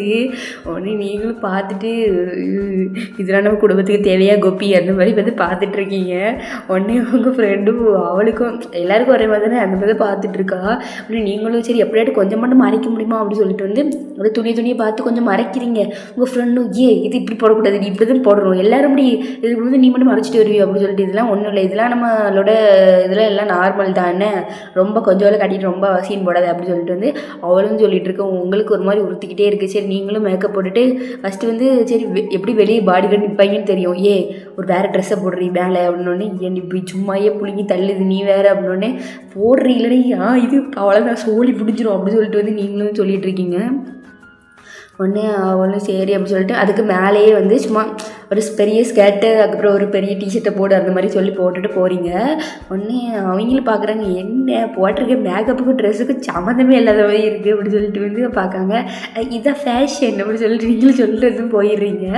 உடனே நீங்களும் பார்த்துட்டு இதெல்லாம் நம்ம குடும்பத்துக்கு தேவையாக கோப்பி அந்த மாதிரி வந்து பார்த்துட்ருக்கீங்க. உடனே உங்கள் ஃப்ரெண்டும் அவளுக்கும் எல்லாருக்கும் ஒரே மாதிரி தானே அந்த மாதிரி பார்த்துட்ருக்கா. அப்படி நீங்களும் சரி எப்படியாட்டு கொஞ்சம் மட்டும் மறைக்க முடியுமா அப்படின்னு சொல்லிட்டு வந்து அது துணியை பார்த்து கொஞ்சம் மறைக்கிறீங்க. உங்கள் ஃப்ரெண்டும் இது இப்படி போடக்கூடாது, நீ இப்படி தான் போடணும், எல்லாரும் இப்படி இதுக்கு வந்து நீ மட்டும் மறைச்சிட்டு வருவீ அப்படின்னு சொல்லிட்டு இதெல்லாம் ஒன்றும் இல்லை, இதெல்லாம் நம்மளோட இதெல்லாம் எல்லாம் நார்மல் தானே, ரொம்ப கொஞ்சம் வேலை கட்டிட்டு ரொம்ப சீன் போடாது அப்படின்னு சொல்லிட்டு வந்து அவளும் சொல்லிட்டு இருக்கோம். உங்களுக்கு ஒரு மாதிரி உறுத்திக்கிட்டே இருக்குது. சரி நீங்களும் மேக்கப் போட்டுட்டு ஃபஸ்ட்டு வந்து சரி எப்படி வெளியே பாடி கார்டு நிற்பாங்கன்னு தெரியும், ஒரு வேறு ட்ரெஸ்ஸை போடுறீ மேலே அப்படின்னோடனே ஏன் இப்படி சும்மாயே புளிங்கி தள்ளுது நீ வேறு அப்படின்னோடனே போடுறீ இல்லைன்னா இது அவ்வளோதான் சோழி பிடிச்சிரும் அப்படின்னு சொல்லிட்டு வந்து நீங்களும் சொல்லிட்டு இருக்கீங்க. ஒன்று அவளும் சரி அப்படின்னு சொல்லிட்டு அதுக்கு மேலேயே வந்து சும்மா ஒரு பெரிய ஸ்கர்ட்டு அதுக்கப்புறம் ஒரு பெரிய டிஷர்ட்டை போடு அந்த மாதிரி சொல்லி போட்டுட்டு போகிறீங்க. ஒன்று அவங்களும் பார்க்குறாங்க என்ன போட்டிருக்க மேக்கப்புக்கும் ட்ரெஸ்ஸுக்கும் சம்மந்தமே இல்லாத மாதிரி இருக்குது அப்படின்னு சொல்லிட்டு வந்து பார்க்காங்க. இதான் ஃபேஷன் அப்படின்னு சொல்லிட்டு நீங்களும் சொல்லிட்டு போயிடுறீங்க.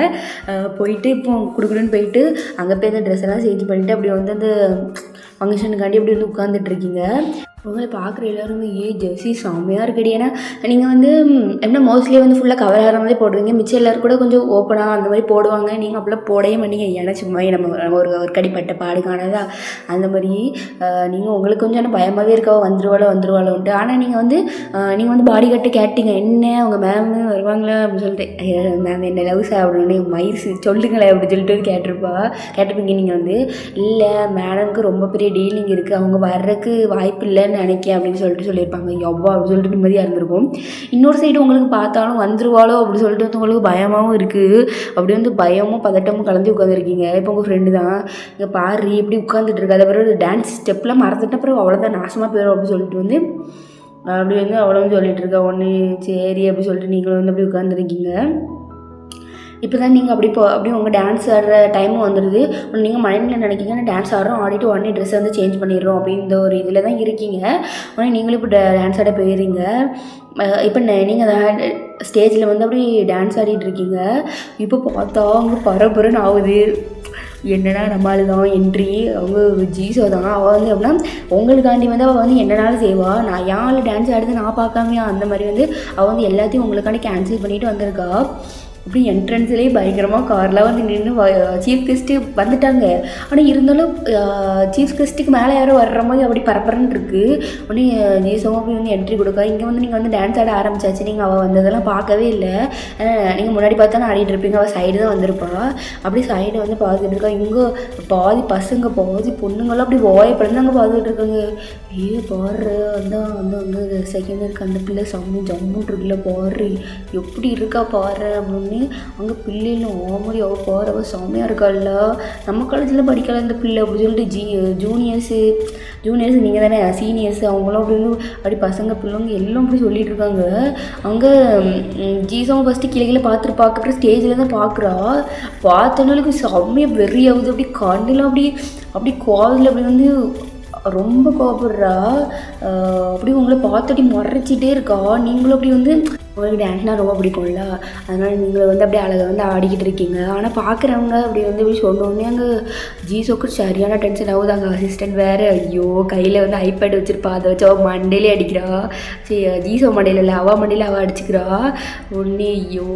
போயிட்டு இப்போ கொடுக்கணுன்னு போயிட்டு அங்கே போய் அந்த ட்ரெஸ் எல்லாம் சேஞ்ச் பண்ணிவிட்டு அப்படி வந்து அந்த ஃபங்க்ஷனுக்காண்டி அப்படி வந்து உட்காந்துட்ருக்கீங்க. உங்களை பார்க்குற எல்லாருமே ஜெர்சி செம்மையாக இருக்குடி. ஏன்னா நீங்கள் வந்து என்ன மோஸ்ட்லி வந்து ஃபுல்லாக கவர் ஆகிற மாதிரி போடுவீங்க, மிச்சம் எல்லோரும் கூட கொஞ்சம் ஓப்பனாக அந்த மாதிரி போடுவாங்க. நீங்கள் அப்படிலாம் போடவே மாட்டீங்க. ஏன்னா சும்மா நம்ம ஒரு ஒரு கடிப்பட்ட பாடு காணாதா அந்த மாதிரி நீங்கள் உங்களுக்கு கொஞ்சம் பயமாகவே இருக்கவோ வந்துருவாளோன்ட்டு. ஆனால் நீங்கள் வந்து பாடி கட்டு கேட்டிங்க என்ன அவங்க மேம் வருவாங்களா அப்படின்னு சொல்லிட்டு, மேம் என்ன லவ் சாப்பிடணுன்னு மயிர் சொல்லுங்களேன் அப்படின்னு சொல்லிட்டு கேட்டிருப்பீங்க. நீங்கள் வந்து இல்லை மேடம்க்கு ரொம்ப பெரிய டீலிங் இருக்குது, அவங்க வர்றதுக்கு வாய்ப்பு இல்லைன்னு நினைக்கேன் அப்படின்னு சொல்லியிருப்பாங்க. எவ்வளோ அப்படின்னு சொல்லிட்டு நிம்மதியாக இருந்திருக்கும். இன்னொரு சைடு உங்களுக்கு பார்த்தாலும் வந்துருவாளோ அப்படின்னு சொல்லிட்டு வந்து உங்களுக்கு பயமாகவும் இருக்குது. அப்படி வந்து பயமும் பதட்டமும் கலந்து உட்காந்துருக்கீங்க. இப்போ உங்கள் ஃப்ரெண்டு தான் இங்கே பாரு இப்படி உட்காந்துட்டு இருக்காது. அப்புறம் டான்ஸ் ஸ்டெப்லாம் மறந்துட்ட அப்புறம் அவ்வளோதான் நாசமாக போயிடும் அப்படின்னு சொல்லிட்டு வந்து அப்படி வந்து அவ்வளோ சொல்லிட்டு இருக்கா. ஒன்று சரி அப்படி சொல்லிட்டு நீங்களும் வந்து அப்படி உட்காந்துருக்கீங்க. இப்போ தான் நீங்கள் அப்படி உங்கள் டான்ஸ் ஆடுற டைமும் வந்துடுது. நீங்கள் மைண்டில் நினைக்கிங்க டான்ஸ் ஆடுறோம், ஆடிட்டு உடனே ட்ரெஸ்ஸை வந்து சேஞ்ச் பண்ணிடுறோம் அப்படின்ற ஒரு இதில் தான் இருக்கீங்க. உடனே நீங்களும் இப்போ டான்ஸ் ஆட போயிடுறீங்க. இப்போ நீங்கள் ஸ்டேஜில் வந்து அப்படி டான்ஸ் ஆடிட்டுருக்கீங்க. இப்போ பார்த்தா அவங்க பரபரன்னு ஆகுது. என்னடா நம்மளால தான் என்ட்ரி அவங்க ஜீசோ தான். அவள் வந்து அப்படின்னா உங்களுக்காண்டி வந்து அவள் வந்து என்னனாலும் செய்வாள். நான் யாழ் டான்ஸ் ஆடுறது நான் பார்க்காமையா அந்த மாதிரி வந்து அவள் வந்து எல்லாத்தையும் உங்களுக்காண்டி கேன்சல் பண்ணிவிட்டு வந்திருக்கா. அப்படி என்ட்ரன்ஸ்லேயே பயங்கரமாக கார்லாம் வந்து நின்று சீஃப் கெஸ்ட்டு வந்துட்டாங்க. ஆனால் இருந்தாலும் சீஃப் கெஸ்ட்டுக்கு மேலே யாரும் வர்ற மாதிரி அப்படி பரபரன்னு இருக்குது. உடனே ஜீசோவும் அப்படி வந்து என்ட்ரி கொடுக்கா. இங்கே வந்து நீங்கள் வந்து டான்ஸ் ஆட ஆரம்பிச்சாச்சு. நீங்கள் அவள் வந்ததெல்லாம் பார்க்கவே இல்லை. நீங்கள் முன்னாடி பார்த்தா ஆடிட்டு இருப்பீங்க, அவள் சைடு தான் வந்திருப்பா. அப்படி சைடு வந்து பார்த்துட்டு இருக்கா. இங்கே பாதி பசங்க பாதி பொண்ணுங்களாம் அப்படி பிறந்தாங்க பார்த்துட்டு இருக்காங்க. பாரு அந்த செகண்ட் இருக்கு அந்த பிள்ளை ஜம்முன் இருக்குல்ல பாரு எப்படி இருக்கா பாரு அப்படின்னு. அங்கே பிள்ளைகளும் ஆமாடி அவள் பாரு அவள் செம்மையாக இருக்காள்ல, நம்ம காலேஜில் படிக்கல இந்த பிள்ளை அப்படி சொல்லிட்டு ஜூனியர்ஸு நீங்கள் தானே சீனியர்ஸு அவங்களாம் அப்படி வந்து அப்படி பசங்க பிள்ளைங்க எல்லாம் அப்படி சொல்லிட்டு இருக்காங்க. அங்கே ஜீசோவும் ஃபஸ்ட்டு கீழே பார்த்துருப்பா. அப்புறம் ஸ்டேஜில் தான் பார்க்குறா. பார்த்தனாலுக்கு செம்மையாக வெறியாகுது. அப்படி கண்ணுலாம் அப்படி கோவத்தில் அப்படி வந்து ரொம்ப கோபப்படுறா. அப்படி உங்களை பார்த்துட்டு முறைச்சிட்டே இருக்கா. நீங்களும் அப்படி வந்து உங்களுக்கு டான்ஸ்னால் ரொம்ப பிடிக்கும்ல, அதனால் நீங்களும் வந்து அப்படியே அழகாக வந்து ஆடிக்கிட்டு இருக்கீங்க. ஆனால் பார்க்குறவங்க அப்படி வந்து இப்படி சொன்னோடனே அங்கே ஜீசோக்கு சரியான டென்ஷன் ஆகுது. அங்கே அசிஸ்டன்ட் வேறு ஐயோ கையில் வந்து ஐபேட் வச்சுருப்பா, அதை வச்சு அவள் மண்டையிலே அடிக்கிறா. சரி ஜீசோ மண்டையில் இல்லை அவள் மண்டையில் அவள் அடிச்சுக்கிறா. ஒன்று ஐயோ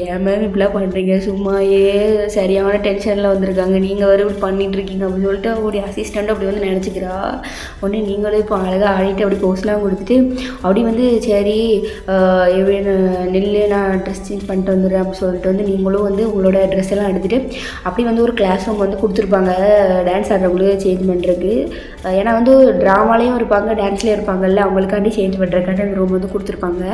ஏன் மேம் இப்படிலாம் பண்ணுறீங்க, சும்மாயே சரியான டென்ஷனில் வந்திருக்காங்க, நீங்கள் வேறு இப்படி பண்ணிகிட்ருக்கீங்க அப்படின்னு சொல்லிட்டு அவருடைய அசிஸ்டண்ட் அப்படி வந்து நினச்சிக்கிறா. உடனே நீங்களும் இப்போ அழகாக ஆடிட்டு அப்படி போஸ்ட்லாம் கொடுத்துட்டு அப்படி வந்து சரி நெல்லு நான் ட்ரெஸ் சேஞ்ச் பண்ணிட்டு வந்துடுறேன் அப்படின்னு சொல்லிட்டு வந்து நீங்களும் வந்து உங்களோட ட்ரெஸ் எல்லாம் எடுத்துகிட்டு அப்படி வந்து ஒரு கிளாஸ் ரூம் வந்து கொடுத்துருப்பாங்க டான்ஸ் ஆடுறவங்களுக்கு சேஞ்ச் பண்ணுறதுக்கு. ஏன்னா வந்து ட்ராமாலேயும் இருப்பாங்க டான்ஸ்லேயும் இருப்பாங்கல்ல, அவங்களுக்காண்டி சேஞ்ச் பண்ணுறதுக்காண்டி அந்த ரூம் வந்து கொடுத்துருப்பாங்க.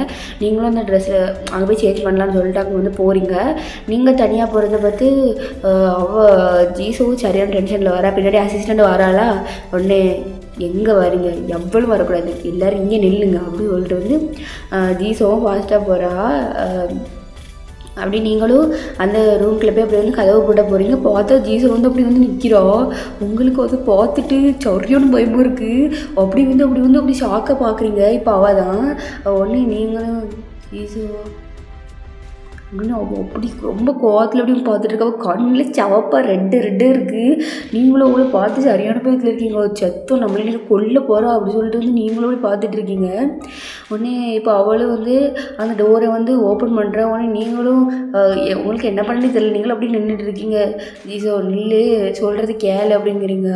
நீங்களும் அந்த ட்ரெஸ்ஸில் அங்கே போய் சேஞ்ச் பண்ணலான்னு சொல்லிட்டு அங்கே வந்து போகிறீங்க. நீங்கள் தனியாக போகிறத பார்த்து அவள் ஜீசோவும் சரியான டென்ஷனில் வரா. பின்னாடி அசிஸ்டண்ட் வராளா. உடனே எங்கே வரீங்க, எவ்வளோ வரக்கூடாது, எல்லோரும் இங்கே நில்லுங்க அப்படின்னு சொல்லிட்டு வந்து ஜீசோவும் ஃபாஸ்ட்டாக போகிறா. அப்படி நீங்களும் அந்த ரூம்குள்ளே போய் அப்படி வந்து கதவு போட்ட போகிறீங்க. பார்த்தா ஜீசோ வந்து அப்படி வந்து நிற்கிறோம். உங்களுக்கு வந்து பார்த்துட்டு சரியான பயமும் இருக்குது. அப்படி வந்து ஷாக்காக பார்க்குறீங்க. இப்போ அவள் தான் உடனே நீங்களும் ஜீசோ அப்படின்னு அப்படி ரொம்ப கோவத்தில் அப்படியும் பார்த்துட்டு இருக்கா. கண்ணில் சவப்பாக ரெட்டு இருக்குது. நீங்களும் அவங்கள பார்த்து சரியான பயத்தில் இருக்கீங்க. செத்தம் நம்மளே நீங்கள் கொல்ல போகிறா அப்படின்னு சொல்லிட்டு வந்து நீங்களும் போய் பார்த்துட்ருக்கீங்க. உடனே இப்போ அவளும் வந்து அந்த டோரை வந்து ஓப்பன் பண்ணுறா. உடனே நீங்களும் உங்களுக்கு என்ன பண்ணி தெரியல, நீங்களும் அப்படி நின்றுட்டுருக்கீங்க. ஜீசோ நில்லு சொல்கிறது கேளு அப்படிங்கிறீங்க.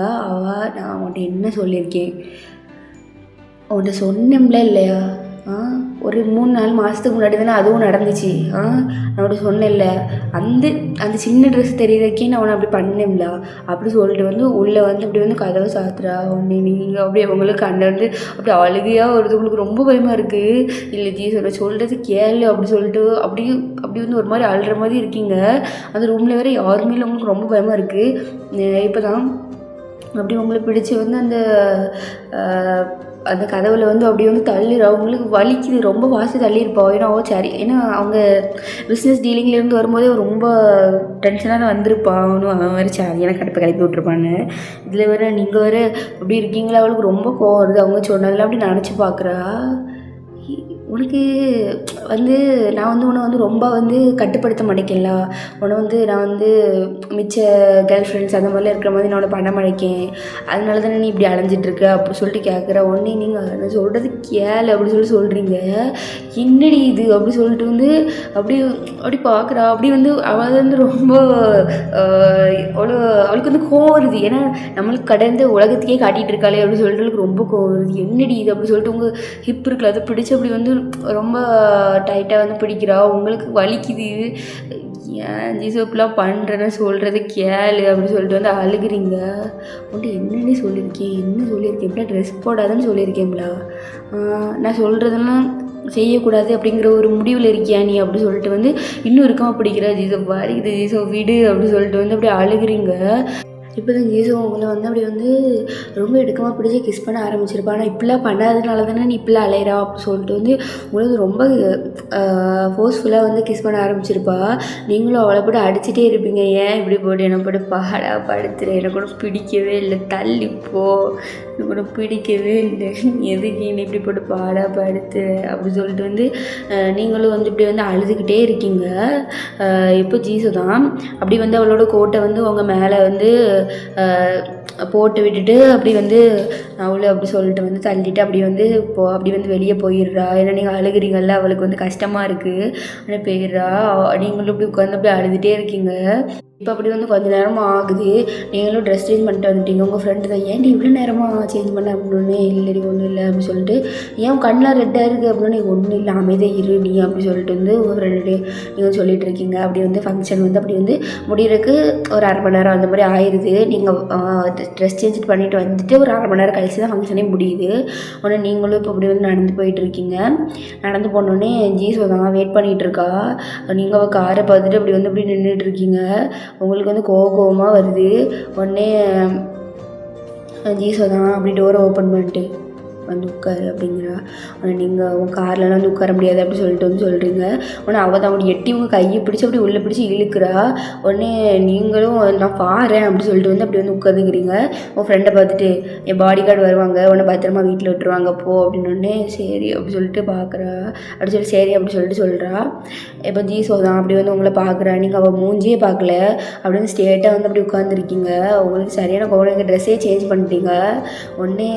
நான் அவன்கிட்ட என்ன சொல்லியிருக்கேன், அவன்கிட்ட சொன்னோம்ல இல்லையா, ஒரு 3-4 மாதத்துக்கு முன்னாடி தானே அதுவும் நடந்துச்சு. நான் அப்படி சொன்னேன்ல, அந்த சின்ன ட்ரெஸ் தெரியறதுக்கே நான் அவனை அப்படி பண்ணேன்ல அப்படி சொல்லிட்டு வந்து உள்ளே வந்து அப்படி வந்து கதவை சாத்துறா. உடனே நீங்கள் அப்படியே உங்களுக்கு அண்ணன் வந்து அப்படி அழுகையாக வருது. உங்களுக்கு ரொம்ப பயமாக இருக்குது. இல்லை சொல்கிறது கேளு அப்படி சொல்லிட்டு அப்படி வந்து ஒரு மாதிரி அழுற மாதிரி இருக்கீங்க. அந்த ரூமில் வேறு யாருமே இல்லை. உங்களுக்கு ரொம்ப பயமாக இருக்குது. இப்போ தான் அப்படி உங்களை பிடிச்சி வந்து அந்த கதவுல வந்து அப்படியே வந்து தள்ளிடுறா. அவங்களுக்கு வலிக்குது, ரொம்ப வாசி தள்ளியிருப்பா. ஏன்னா அவங்க பிஸ்னஸ் டீலிங்லேருந்து வரும்போதே ரொம்ப டென்ஷனாக தான் வந்திருப்பா. அவன் வேறு சரியான கடுப்பை கிளப்பி விட்ருப்பாங்க. இதில் வேறு நீங்கள் வேறு அப்படி இருக்கீங்களா, அவளுக்கு ரொம்ப கோவம் வருது. அவங்க சொன்னதெல்லாம் அப்படி நினச்சி பார்க்குறா. உனக்கு வந்து நான் வந்து உன்னை வந்து ரொம்ப வந்து கட்டுப்படுத்த மாட்டேங்கல, உன்னை வந்து நான் வந்து மிச்ச கேர்ள் ஃப்ரெண்ட்ஸ் அந்த மாதிரிலாம் இருக்கிற மாதிரி நான் உன்னை பண்ண மாட்டேக்கேன், அதனால தானே நீ இப்படி அலைஞ்சிட்ருக்க அப்படி சொல்லிட்டு கேட்குற. உடனே நீங்கள் நான் சொல்கிறது கேளு அப்படி சொல்கிறீங்க. என்னடி இது அப்படி சொல்லிட்டு வந்து அப்படி அப்படி பார்க்குறா. அப்படி வந்து அவள் வந்து ரொம்ப அவளுக்கு வந்து கோவம் வருது. ஏன்னா நம்மளுக்கு கடந்த உலகத்துக்கே காட்டிகிட்டு இருக்காளே அப்படின்னு சொல்லிட்டு அவளுக்கு ரொம்ப கோவம் வருது. என்னடி இது அப்படி சொல்லிட்டு உங்கள் ஹிப் இருக்குல்ல அதை பிடிச்சி அப்படி வந்து ரொம்ப டைட்டாக வந்து பிடிக்கிறா. உங்களுக்கு வலிக்குது. ஏன் ஜீசு இப்படிலாம் பண்ணுறேன்னு சொல்கிறது கேளு அப்படின்னு சொல்லிட்டு வந்து அழுகுறீங்க. உன்ட்டு என்னென்னு சொல்லியிருக்கேன், என்ன சொல்லியிருக்கேன், இப்படிலாம் ட்ரெஸ் போடாதுன்னு சொல்லியிருக்கேன்ல, நான் சொல்கிறதெல்லாம் செய்யக்கூடாது அப்படிங்கிற ஒரு முடிவில் இருக்கியா நீ அப்படி சொல்லிட்டு வந்து இன்னும் இருக்காமல் பிடிக்கிற. ஜீசோ வலிக்குது ஜீசோ விடு அப்படி சொல்லிட்டு வந்து அப்படியே அழுகுறீங்க. இப்போ தான் ஜீசோ உங்களை வந்து அப்படி வந்து ரொம்ப எடுக்கமாக பிடிச்சி கிஸ் பண்ண ஆரம்பிச்சிருப்பா. ஆனால் இப்படிலாம் பண்ணாததுனால தானே நீ இப்படிலாம் அலையிறா அப்படின்னு சொல்லிட்டு வந்து உங்களுக்கு ரொம்ப ஃபோர்ஸ்ஃபுல்லாக வந்து கிஸ் பண்ண ஆரம்பிச்சிருப்பா. நீங்களும் அவளை போட்டு அடிச்சுட்டே இருப்பீங்க. ஏன் இப்படி போட்டு என்னை போட்டு பாடா படுத்துறேன், எனக்கு கூட பிடிக்கவே இல்லை, தள்ளிப்போ, எனக்கு கூட பிடிக்கவே இல்லை, எதுக்கு என்னை இப்படி போட்டு பாடா படுத்து அப்படி சொல்லிட்டு வந்து நீங்களும் வந்து இப்படி வந்து அழுதுகிட்டே இருக்கீங்க. இப்போ ஜீசு தான் அப்படி வந்து அவளோட கோட்டை வந்து உங்கள் மேலே வந்து போட்டு விட்டுட்டு அப்படி வந்து அவளை அப்படி சொல்லிட்டு வந்து தள்ளிட்டு அப்படி வந்து அப்படி வந்து வெளியே போயிடுறா. ஏன்னா நீங்கள் அழுகிறீங்கல்ல, அவளுக்கு வந்து கஷ்டமாக இருக்குது, ஆனால் போயிடுறா. நீங்களும் இப்படி உட்காந்து அப்படி அழுதுகிட்டே இருக்கீங்க. இப்போ அப்படி வந்து கொஞ்சம் நேரமாக ஆகுது. நீங்களும் ட்ரெஸ் சேஞ்ச் பண்ணிட்டு வந்துட்டீங்க. உங்கள் ஃப்ரெண்டு தான் ஏன்டி இவ்வளோ நேரமாக சேஞ்ச் பண்ண அப்படின்னு. இல்லைடி ஒன்றும் இல்லை அப்படின்னு சொல்லிட்டு. ஏன் கண்ணெலாம் ரெட்டாக இருக்குது அப்படின்னு. ஒன்றும் இல்லை அமைதியாக இரு நீ அப்படி சொல்லிட்டு வந்து உங்கள் ஃப்ரெண்டு நீங்கள் சொல்லிகிட்டு இருக்கீங்க. அப்படி வந்து ஃபங்க்ஷன் வந்து அப்படி வந்து முடிகிறதுக்கு ஒரு 1/2 மணி நேரம் அந்த மாதிரி ஆயிடுது. நீங்கள் ட்ரெஸ் சேஞ்ச் பண்ணிட்டு வந்துட்டு ஒரு 1/2 மணி நேரம் கழிச்சு தான் ஃபங்க்ஷனே முடியுது. உடனே நீங்களும் இப்போ அப்படி வந்து நடந்து போயிட்டுருக்கீங்க. நடந்து போனோடனே ஜீசோ தான் வெயிட் பண்ணிகிட்டு இருக்கா. நீங்கள் அவள் காரை பார்த்துட்டு அப்படி வந்து அப்படி நின்றுட்டுருக்கீங்க. உங்களுக்கு வந்து கோவமாக வருது. உடனே ஜீசோ தான் அப்படி டோரை ஓப்பன் பண்ணிட்டு வந்து உட்காரு அப்படிங்கிறா. ஆனால் நீங்கள் உங்கள் கார்லலாம் வந்து உட்கார முடியாது அப்படி சொல்லிட்டு வந்து சொல்கிறீங்க. உடனே அவள் தான் அப்படி எட்டி உங்கள் கையை பிடிச்சி அப்படி உள்ளே பிடிச்சி இழுக்கிறா. உடனே நீங்களும் நான் பாறேன் அப்படி சொல்லிட்டு வந்து அப்படி வந்து உட்காந்துக்கிறீங்க. உங்கள் ஃப்ரெண்டை பார்த்துட்டு என் பாடி கார்டு வருவாங்க, உன்னை பத்திரமா வீட்டில் விட்டுருவாங்க போ அப்படின்னோடனே சரி அப்படி சொல்லிட்டு பார்க்குறா. அப்படி சொல்லி சரி அப்படி சொல்லிட்டு சொல்கிறா. இப்போ ஜீசோ தான் அப்படி வந்து உங்களை பார்க்குறா. நீங்கள் அவள் மூஞ்சியே பார்க்கல, அப்படி வந்து ஸ்ட்ரெயிட்டாக வந்து அப்படி உட்காந்துருக்கீங்க. உங்களுக்கு சரியான கோவம், ட்ரெஸ்ஸே சேஞ்ச் பண்ணிட்டீங்க. உடனே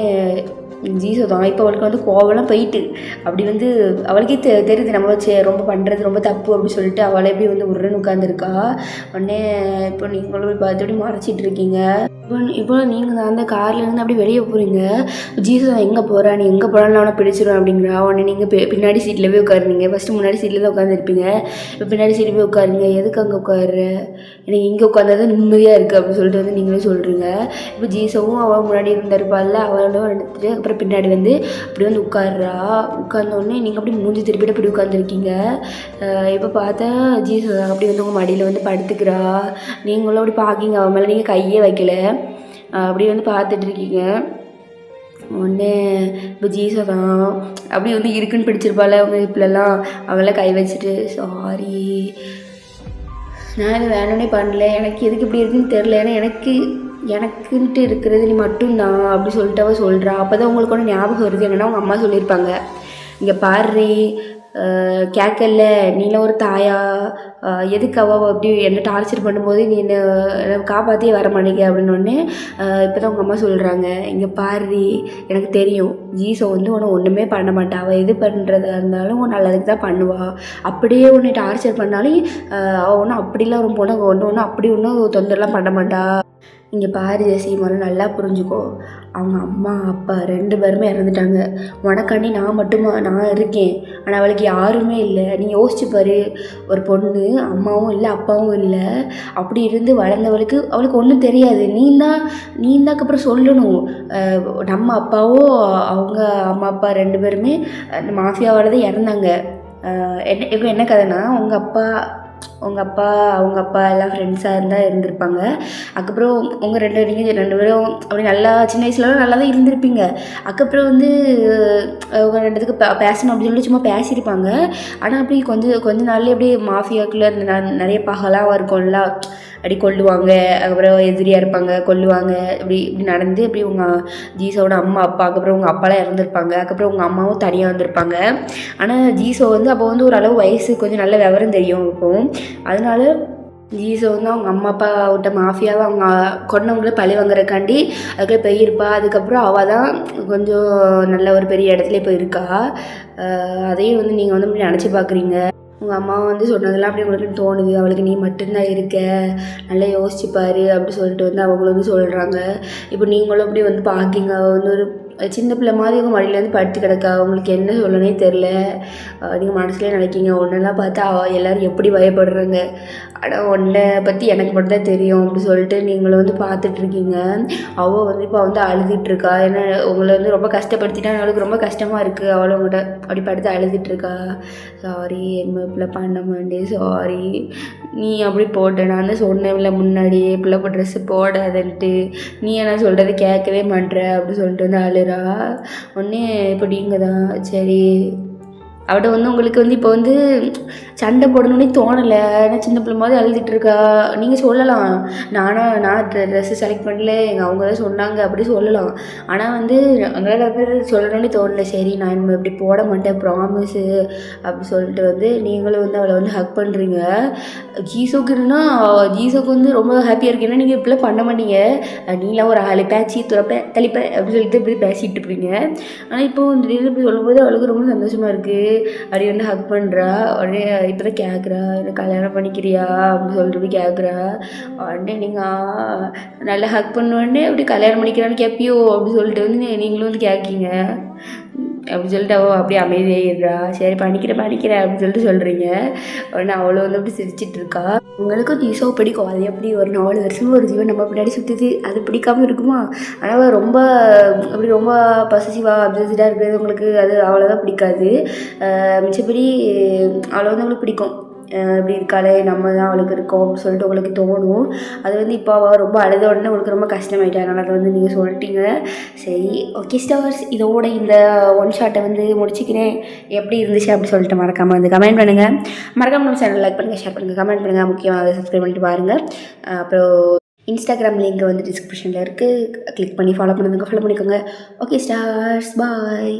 ஜீசோ தான் இப்போ அவளுக்கு வந்து கோவம்லாம் போயிட்டு அப்படி வந்து அவளுக்கே தெரியுது நம்ம ரொம்ப பண்ணுறது ரொம்ப தப்பு அப்படி சொல்லிட்டு அவளை எப்படி வந்து உருன்னு உட்காந்துருக்கா. உடனே இப்போ நீங்களும் பார்த்து அப்படி மறைச்சிட்டு இருக்கீங்க. இப்போ நீங்கள் அந்த கார்லேருந்து அப்படி வெளியே போகிறீங்க. ஜீசஸ் எங்கே போகிறா, நீ எங்கே போகிறான்னு அவனை பிடிச்சிடும் அப்படிங்கிறா. உடனே நீங்கள் பின்னாடி சீட்டில் போய் உட்காருங்க. ஃபஸ்ட்டு முன்னாடி சீட்டில் தான் உட்காந்துருப்பீங்க. இப்போ பின்னாடி சீட்டில் போய் உட்காருங்க. எதுக்கு அங்கே உட்காரு, எனக்கு இங்கே உட்காந்தா தான் நிம்மதியாக இருக்குது அப்படின்னு சொல்லிட்டு வந்து நீங்களே சொல்கிறீங்க. இப்போ ஜீசவும் அவள் முன்னாடி இருந்திருப்பாள்ல, அவளும் எடுத்துகிட்டு அப்புறம் பின்னாடி வந்து அப்படி வந்து உட்கார்றா. உட்கார்ந்தோடனே நீங்கள் அப்படி மூஞ்சி திருப்பிட்டு அப்படி உட்காந்துருக்கீங்க. இப்போ பார்த்தா ஜீசஸ் அப்படி வந்து உங்கள் மடியில் வந்து படுத்துக்கிறா. நீங்களும் அப்படி பார்க்கிங்க, அவன் மேலே நீங்கள் கையே வைக்கல, அப்படி வந்து பார்த்துட்ருக்கீங்க. உடனே இப்போ ஜீசோ தான் அப்படி வந்து இருக்குன்னு பிடிச்சிருப்பாள் அவங்க இப்பெல்லாம். அவங்களாம் கை வச்சுட்டு சாரி நான் இது வேணும்னே பண்ணல, எனக்கு எதுக்கு இப்படி இருக்குன்னு தெரில, ஏன்னா எனக்குன்ட்டு இருக்கிறது நீ மட்டும்தான் அப்படி சொல்லிட்டு அவள் சொல்கிறா. அப்போ தான் உங்களுக்கு ஒன்று ஞாபகம் வருது. என்னென்னா அவங்க அம்மா சொல்லியிருப்பாங்க, இங்கே பாரு கேட்கல நீலாம் ஒரு தாயா, எதுக்கு அவள் அப்படி என்ன டார்ச்சர் பண்ணும்போது நீ என்னை காப்பாற்றியே வர மாட்டேங்க அப்படின்னோடனே இப்போ தான் உங்கள் அம்மா சொல்கிறாங்க, இங்கே பாரு எனக்கு தெரியும் ஜீசோ வந்து உன்னை ஒன்றுமே பண்ண மாட்டா, அவள் எது பண்ணுறதா இருந்தாலும் உன் நல்லதுக்கு தான் பண்ணுவாள், அப்படியே உன்னை டார்ச்சர் பண்ணாலும் அவள் ஒன்றும் அப்படிலாம் ரொம்ப ஒன்றும் அப்படி ஒன்றும் தொந்தரெலாம் பண்ண மாட்டா. இங்கே பாரு ஜெசி, முதல்ல நல்லா புரிஞ்சுக்கோ, அவங்க அம்மா அப்பா 2 பேருமே இறந்துட்டாங்க. உனக்காண்டி நான் இருக்கேன், ஆனால் அவளுக்கு யாருமே இல்லை. நீ யோசிச்சு பாரு, ஒரு பொண்ணு அம்மாவும் இல்லை அப்பாவும் இல்லை, அப்படி இருந்து வளர்ந்தவளுக்கு அவளுக்கு ஒன்றும் தெரியாது. நீ தான் அப்புறம் சொல்லணும், நம்ம அப்பாவோ அவங்க அம்மா அப்பா 2 பேருமே அந்த மாஃபியாவோட தான் இறந்தாங்க. இப்போ என்ன கதைன்னா, அவங்க அப்பா எல்லாம் ஃப்ரெண்ட்ஸாக இருந்தால் இருந்திருப்பாங்க. அதுக்கப்புறம் உங்கள் நீங்கள் 2 பேரும் அப்படி நல்லா சின்ன வயசுலலாம் நல்லா தான் இருந்திருப்பீங்க. அதுக்கப்புறம் வந்து அவங்க 2த்துக்கு பேசணும் அப்படின்னு சொல்லி சும்மா பேசியிருப்பாங்க. ஆனால் அப்படி கொஞ்சம் நாள்லேயே அப்படியே மாஃபியாக்குள்ளே நிறைய பகலாக இருக்கும்ல, அப்படி கொல்லுவாங்க, அதுக்கப்புறம் எதிரியாக இருப்பாங்க, கொல்லுவாங்க, இப்படி இப்படி நடந்து இப்படி உங்கள் ஜீசோட அம்மா அப்பா, அதுக்கப்புறம் உங்கள் அப்பாலாம் இறந்துருப்பாங்க, அதுக்கப்புறம் உங்கள் அம்மாவும் தனியாக வந்திருப்பாங்க. ஆனால் ஜீசோ வந்து அப்போ வந்து ஓரளவு வயசு கொஞ்சம் நல்ல விவரம் தெரியும் இருக்கும். அதனால ஜீசோ வந்து அவங்க அம்மா அப்பா விட்ட மாஃபியாவை அவங்க கொண்டவங்கள பழி வாங்குறதுக்காண்டி அதுக்குள்ளே போயிருப்பா. அதுக்கப்புறம் அவள் தான் கொஞ்சம் நல்ல ஒரு பெரிய இடத்துல இப்போ இருக்கா. அதையும் வந்து நீங்கள் வந்து இப்படி நினச்சி பார்க்குறீங்க. உங்கள் அம்மா வந்து சொன்னதெல்லாம் அப்படி உங்களுக்கு தோணுது, அவளுக்கு நீ மட்டும்தான் இருக்க, நல்லா யோசிச்சுப்பாரு அப்படி சொல்லிட்டு வந்து அவங்களும் வந்து சொல்கிறாங்க. இப்போ நீங்களும் அப்படி வந்து பார்க்கிங்க, அவள் வந்து ஒரு சின்ன பிள்ளை மாதிரி உங்கள் மடியிலேருந்து படுத்து கிடக்கா, அவங்களுக்கு என்ன சொல்லனே தெரில. நீங்கள் மனசுலேயே நினைக்கிங்க, ஒன்றெல்லாம் பார்த்தா எல்லோரும் எப்படி பயப்படுறாங்க, ஆனால் ஒன்றை பற்றி எனக்கு மட்டும்தான் தெரியும் அப்படி சொல்லிட்டு நீங்களும் வந்து பார்த்துட்ருக்கீங்க. அவள் வந்து இப்போ வந்து அழுதுகிட்ருக்கா. ஏன்னா உங்களை வந்து ரொம்ப கஷ்டப்படுத்திட்டா அவளுக்கு ரொம்ப கஷ்டமாக இருக்குது. அவளும் உங்கள்கிட்ட அப்படி படுத்து அழுதுகிட்ருக்கா. சாரி என்ன இப்படிலாம் பண்ண மாட்டேன், சாரி நீ அப்படி போட்ட, நான் தான் சொன்னேன்ல முன்னாடியே இப்படிலாம் ட்ரெஸ்ஸு போடாதன்ட்டு, நீ என்ன சொல்கிறது கேட்கவே மாட்டேற அப்படி சொல்லிட்டு வந்து அழுறா. உடனே இப்போ நீங்கள் தான் சரி அவட்ட வந்து உங்களுக்கு வந்து இப்போ வந்து சண்டை போடணுன்னே தோணலை. ஏன்னா சின்ன பிள்ளை மாதிரி அழுதுகிட்ருக்கா. நீங்கள் சொல்லலாம், நான் ட்ரெஸ்ஸு செலக்ட் பண்ணல, அவங்க தான் சொன்னாங்க அப்படி சொல்லலாம். ஆனால் வந்து அவங்களால வந்து சொல்லணுன்னே தோணலை. சரி நான் இனிமேல் இப்படி போட மாட்டேன் ப்ராமிஸு அப்படி சொல்லிட்டு வந்து நீங்களும் வந்து அவளை வந்து ஹக் பண்ணுறீங்க. ஜீசோக்கு வந்து ரொம்ப ஹாப்பியாக இருக்கு. ஏன்னா நீங்கள் இப்படிலாம் பண்ண மாட்டீங்க, நீலாம் ஒரு ஆளு பேச்சு துறப்பேன் தெளிப்பேன் அப்படின்னு சொல்லிட்டு இப்படி பேசிகிட்டு இருப்பீங்க. ஆனால் இப்போ திடீர்னு இப்படி சொல்லும்போது அவளுக்கு ரொம்ப சந்தோஷமாக இருக்குது. அப்படி வந்து ஹக் பண்ணுறா. உடனே இப்போ தான் கேட்குறா, என்ன கல்யாணம் பண்ணிக்கிறியா அப்படின்னு சொல்லிட்டு இப்படி கேட்குறா. உடனே நீங்கள் நல்லா ஹக் பண்ணுவோடனே அப்படி கல்யாணம் பண்ணிக்கிறான்னு கேட்பியோ அப்படி சொல்லிட்டு வந்து நீங்களும் வந்து கேட்கீங்க. அப்படி சொல்லிட்டு அவள் அப்படியே அமைதியாகிடுறா. சரி பண்ணிக்கிறேன் அப்படின்னு சொல்லிட்டு சொல்கிறீங்க. உடனே அவளும் வந்து அப்படி சிரிச்சிட்டு இருக்கா. உங்களுக்கும் ஜீசோவை பிடிக்கும், அது எப்படி ஒரு 4 வருஷமாக ஒரு ஜீவன் நம்ம பின்னாடி சுற்றுது, அது பிடிக்காமல் இருக்குமா? ஆனால் ரொம்ப அப்படி ரொம்ப பொசசிவாக அப்சசிவாக இருக்கிறது உங்களுக்கு அது அவ்வளோதான் பிடிக்காது. மிச்சப்படி அவளை வந்து அவளுக்கு பிடிக்கும். இப்படி இருக்காளே நம்ம தான் அவளுக்கு இருக்கோம் அப்படின்னு சொல்லிட்டு உங்களுக்கு தோணும். அது வந்து இப்போ அவள் ரொம்ப அழுத உடனே உங்களுக்கு ரொம்ப கஷ்டமாயிட்டா. அதனால் அதை வந்து நீங்கள் சொல்லிட்டீங்க. சரி ஓகே ஸ்டார்ஸ், இதோட இந்த ஒன் ஷாட்டை வந்து முடிச்சுக்கிறேன். எப்படி இருந்துச்சு அப்படி சொல்லிட்டு மறக்காமல் வந்து கமெண்ட் பண்ணுங்கள். மறக்காமல் நம்ம சேனல் லைக் பண்ணுங்கள், ஷேர் பண்ணுங்கள், கமெண்ட் பண்ணுங்கள், முக்கியமாக அதை சப்ஸ்கிரைப் பண்ணிட்டு பாருங்கள். அப்புறம் இன்ஸ்டாகிராம் லிங்க் வந்து டிஸ்கிரிப்ஷனில் இருக்குது, கிளிக் பண்ணி ஃபாலோ பண்ணுங்க, ஃபாலோ பண்ணிக்கோங்க. ஓகே ஸ்டார்ஸ், பாய்.